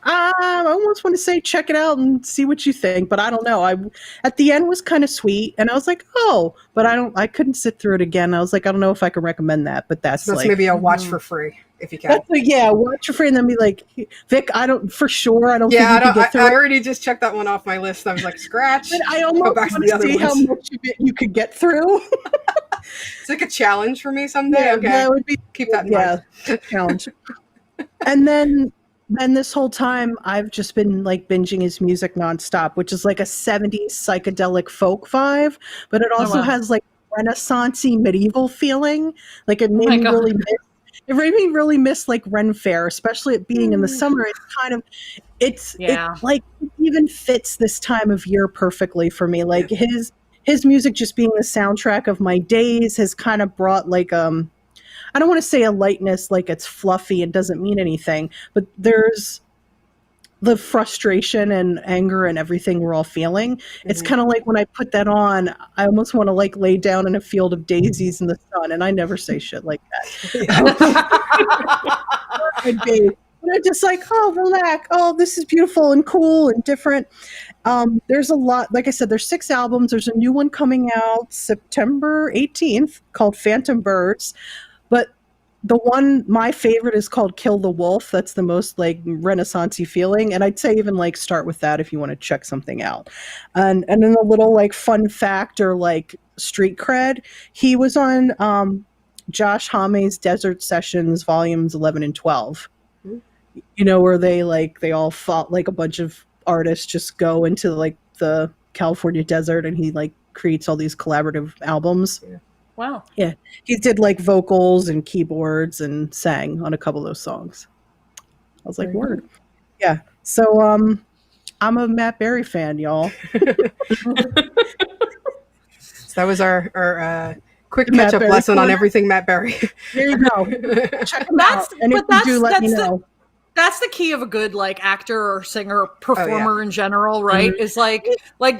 I almost want to say check it out and see what you think, but I don't know. At the end was kind of sweet, and I was like, oh, but I couldn't sit through it again. I was like, I don't know if I can recommend that, but that's like, maybe a watch for free if you can. That's like, yeah, watch for free, and then be like, Vic, I don't think you can get through I already just checked that one off my list. I was like, scratch. But I almost want to see how much of it you could get through. It's like a challenge for me someday. Yeah, okay, that would be keep that in mind. Challenge. And then this whole time I've just been like binging his music nonstop, which is like a 70s psychedelic folk vibe, but it also has like Renaissance-y medieval feeling. Like it made me really miss like Ren Fair, especially it being in the summer. It even fits this time of year perfectly for me. Like his music just being the soundtrack of my days has kind of brought like I don't want to say a lightness, like it's fluffy and doesn't mean anything, but there's the frustration and anger and everything we're all feeling. It's kind of like when I put that on, I almost want to like lay down in a field of daisies in the sun, and I never say shit like that. And I'm just like, oh, relax. Oh, this is beautiful and cool and different. There's a lot. Like I said, there's 6 albums. There's a new one coming out September 18th called Phantom Birds. But the one, my favorite, is called Kill the Wolf. That's the most like Renaissance-y feeling. And I'd say even like start with that if you want to check something out. And then a little like fun fact or like street cred. He was on Josh Homme's Desert Sessions volumes 11 and 12. You know, where they all fought, like a bunch of artists just go into like the California desert, and he like creates all these collaborative albums. Yeah. Wow. Yeah. He did like vocals and keyboards and sang on a couple of those songs. I was like, word. Yeah. So I'm a Matt Berry fan, y'all. So that was our quick Matt catch-up Berry lesson on corner. everything Matt Berry. There you go. Check him out. And if but you do, let me know. That's the key of a good like actor or singer or performer in general, right? Is like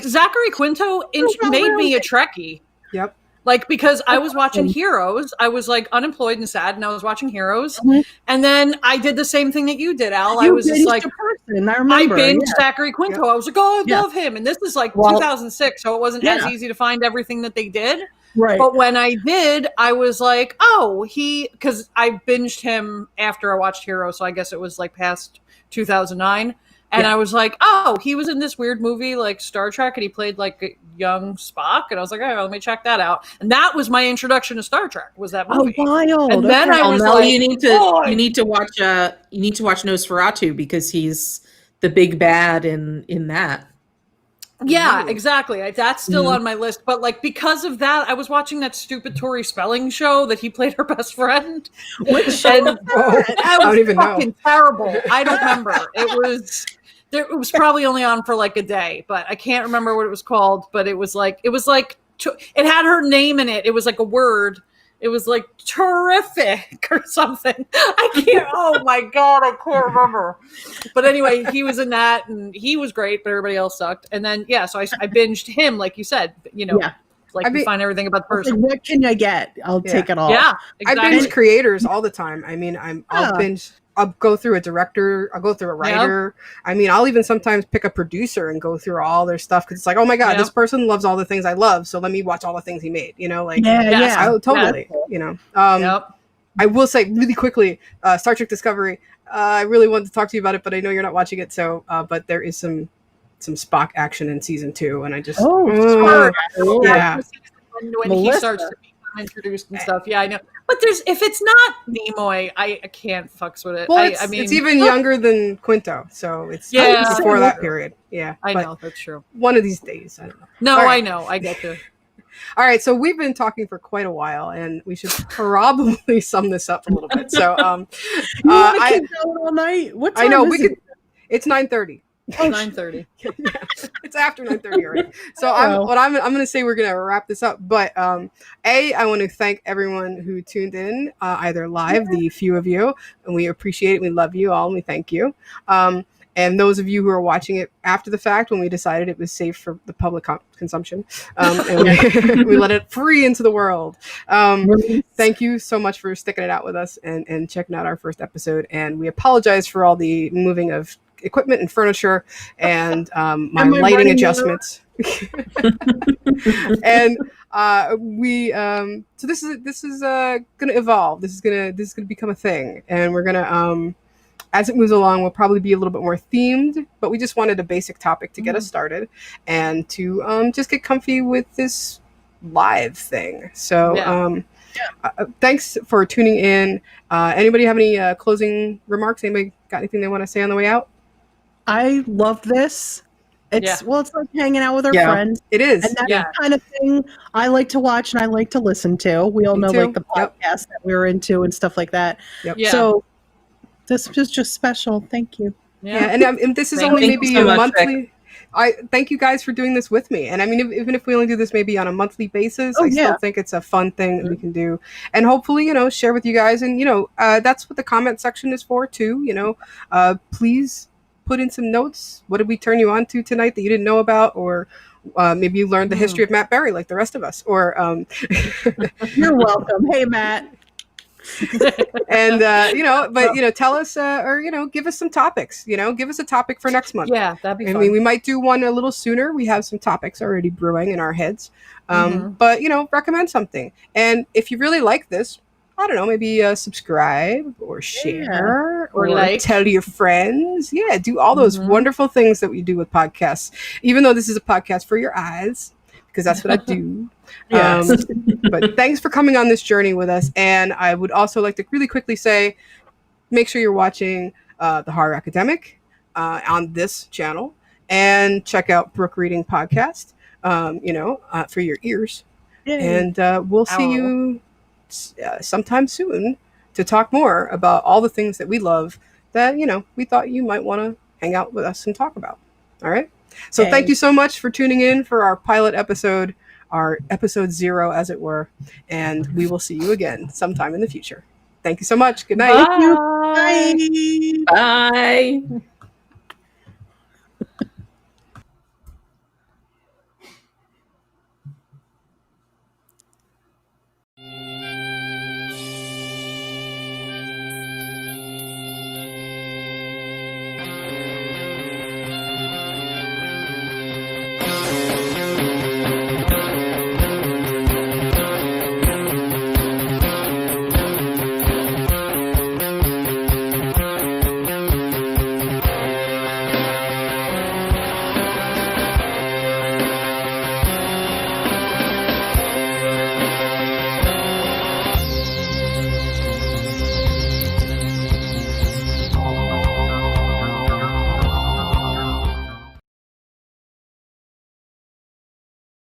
Zachary Quinto made me a Trekkie. Yep. Like, because I was watching Heroes, I was like unemployed and sad, and I was watching Heroes, and then I did the same thing that you did, Al. I was just like, I binged Zachary Quinto. I was like, oh, I love him, and this is like 2006, so it wasn't as easy to find everything that they did. Right. But when I did, I was like, oh, because I binged him after I watched Heroes, so I guess it was like past 2009. And I was like, oh, he was in this weird movie like Star Trek, and he played like a young Spock. And I was like, oh, let me check that out. And that was my introduction to Star Trek. Was that movie? Oh, wild! And then I was like, you need to watch Nosferatu, because he's the big bad in that. Yeah, exactly. That's still on my list. But like because of that, I was watching that stupid Tori Spelling show that he played her best friend. What show? That was don't even fucking know. terrible. I don't remember. It was probably only on for like a day, but I can't remember what it was called. But it was like it had her name in it. It was like a word. It was like terrific or something. I can't. Oh my god, I can't remember. But anyway, he was in that, and he was great, but everybody else sucked. And then so I binged him, like you said. You know, like you find everything about the person. Like, what can I get? I'll take it all. Yeah, exactly. I binge creators all the time. I mean, I'll go through a director. I'll go through a writer. Yep. I mean, I'll even sometimes pick a producer and go through all their stuff because it's like, oh my god, this person loves all the things I love, so let me watch all the things he made. You know, like totally. You know, I will say really quickly, Star Trek Discovery. I really wanted to talk to you about it, but I know you're not watching it. So, but there is some Spock action in season 2, and I just when he starts to become introduced and stuff. Yeah, I know. But if it's not Nimoy, I can't fucks with it. Well, I mean, it's even younger than Quinto, so it's before that period. Yeah, I know that's true. One of these days, I don't know. No, right. I know. I get you. All right, so we've been talking for quite a while, and we should probably sum this up a little bit. So, I keep going all night. What time I know is we could. It's 9:30. Oh, 9:30. It's after 9:30 already. So I'm going to say we're going to wrap this up. But I want to thank everyone who tuned in, either live, the few of you, and we appreciate it. We love you all, and we thank you. And those of you who are watching it after the fact, when we decided it was safe for the public consumption, and we let it free into the world. Thank you so much for sticking it out with us and checking out our first episode. And we apologize for all the moving of equipment and furniture and my lighting adjustments. And so this is going to evolve. This is going to become a thing, and we're going to as it moves along, we'll probably be a little bit more themed, but we just wanted a basic topic to get us started and to just get comfy with this live thing. So thanks for tuning in. Anybody have any closing remarks? Anybody got anything they want to say on the way out? I love this. It's it's like hanging out with our friends. It is. And that's the kind of thing I like to watch and I like to listen to. We all know like the podcast that we're into and stuff like that. Yep. Yeah. So this was just special. Thank you. Yeah, and this is only maybe a monthly. I thank you guys for doing this with me. And I mean, even if we only do this maybe on a monthly basis, I still think it's a fun thing that we can do. And hopefully, share with you guys. And, that's what the comment section is for too. Please put in some notes. What did we turn you on to tonight that you didn't know about? Or maybe you learned the history of Matt Berry like the rest of us. Or You're welcome. Hey, Matt. and tell us or give us some topics. Give us a topic for next month. Yeah, that'd be I fun. mean, we might do one a little sooner. We have some topics already brewing in our heads. But recommend something. And if you really like this, I don't know, maybe subscribe or share Or or like. tell your friends. Yeah, do all those wonderful things that we do with podcasts. Even though this is a podcast for your eyes, because that's what I do. Yes. But thanks for coming on this journey with us. And I would also like to really quickly say, make sure you're watching the Horror Academic on this channel, and check out Brook Reading Podcast, for your ears. Yay. And we'll see you sometime soon to talk more about all the things that we love that, we thought you might want to hang out with us and talk about. All right. So thank you so much for tuning in for our pilot episode, our episode 0, as it were. And we will see you again sometime in the future. Thank you so much. Good night. Bye. Bye. Bye.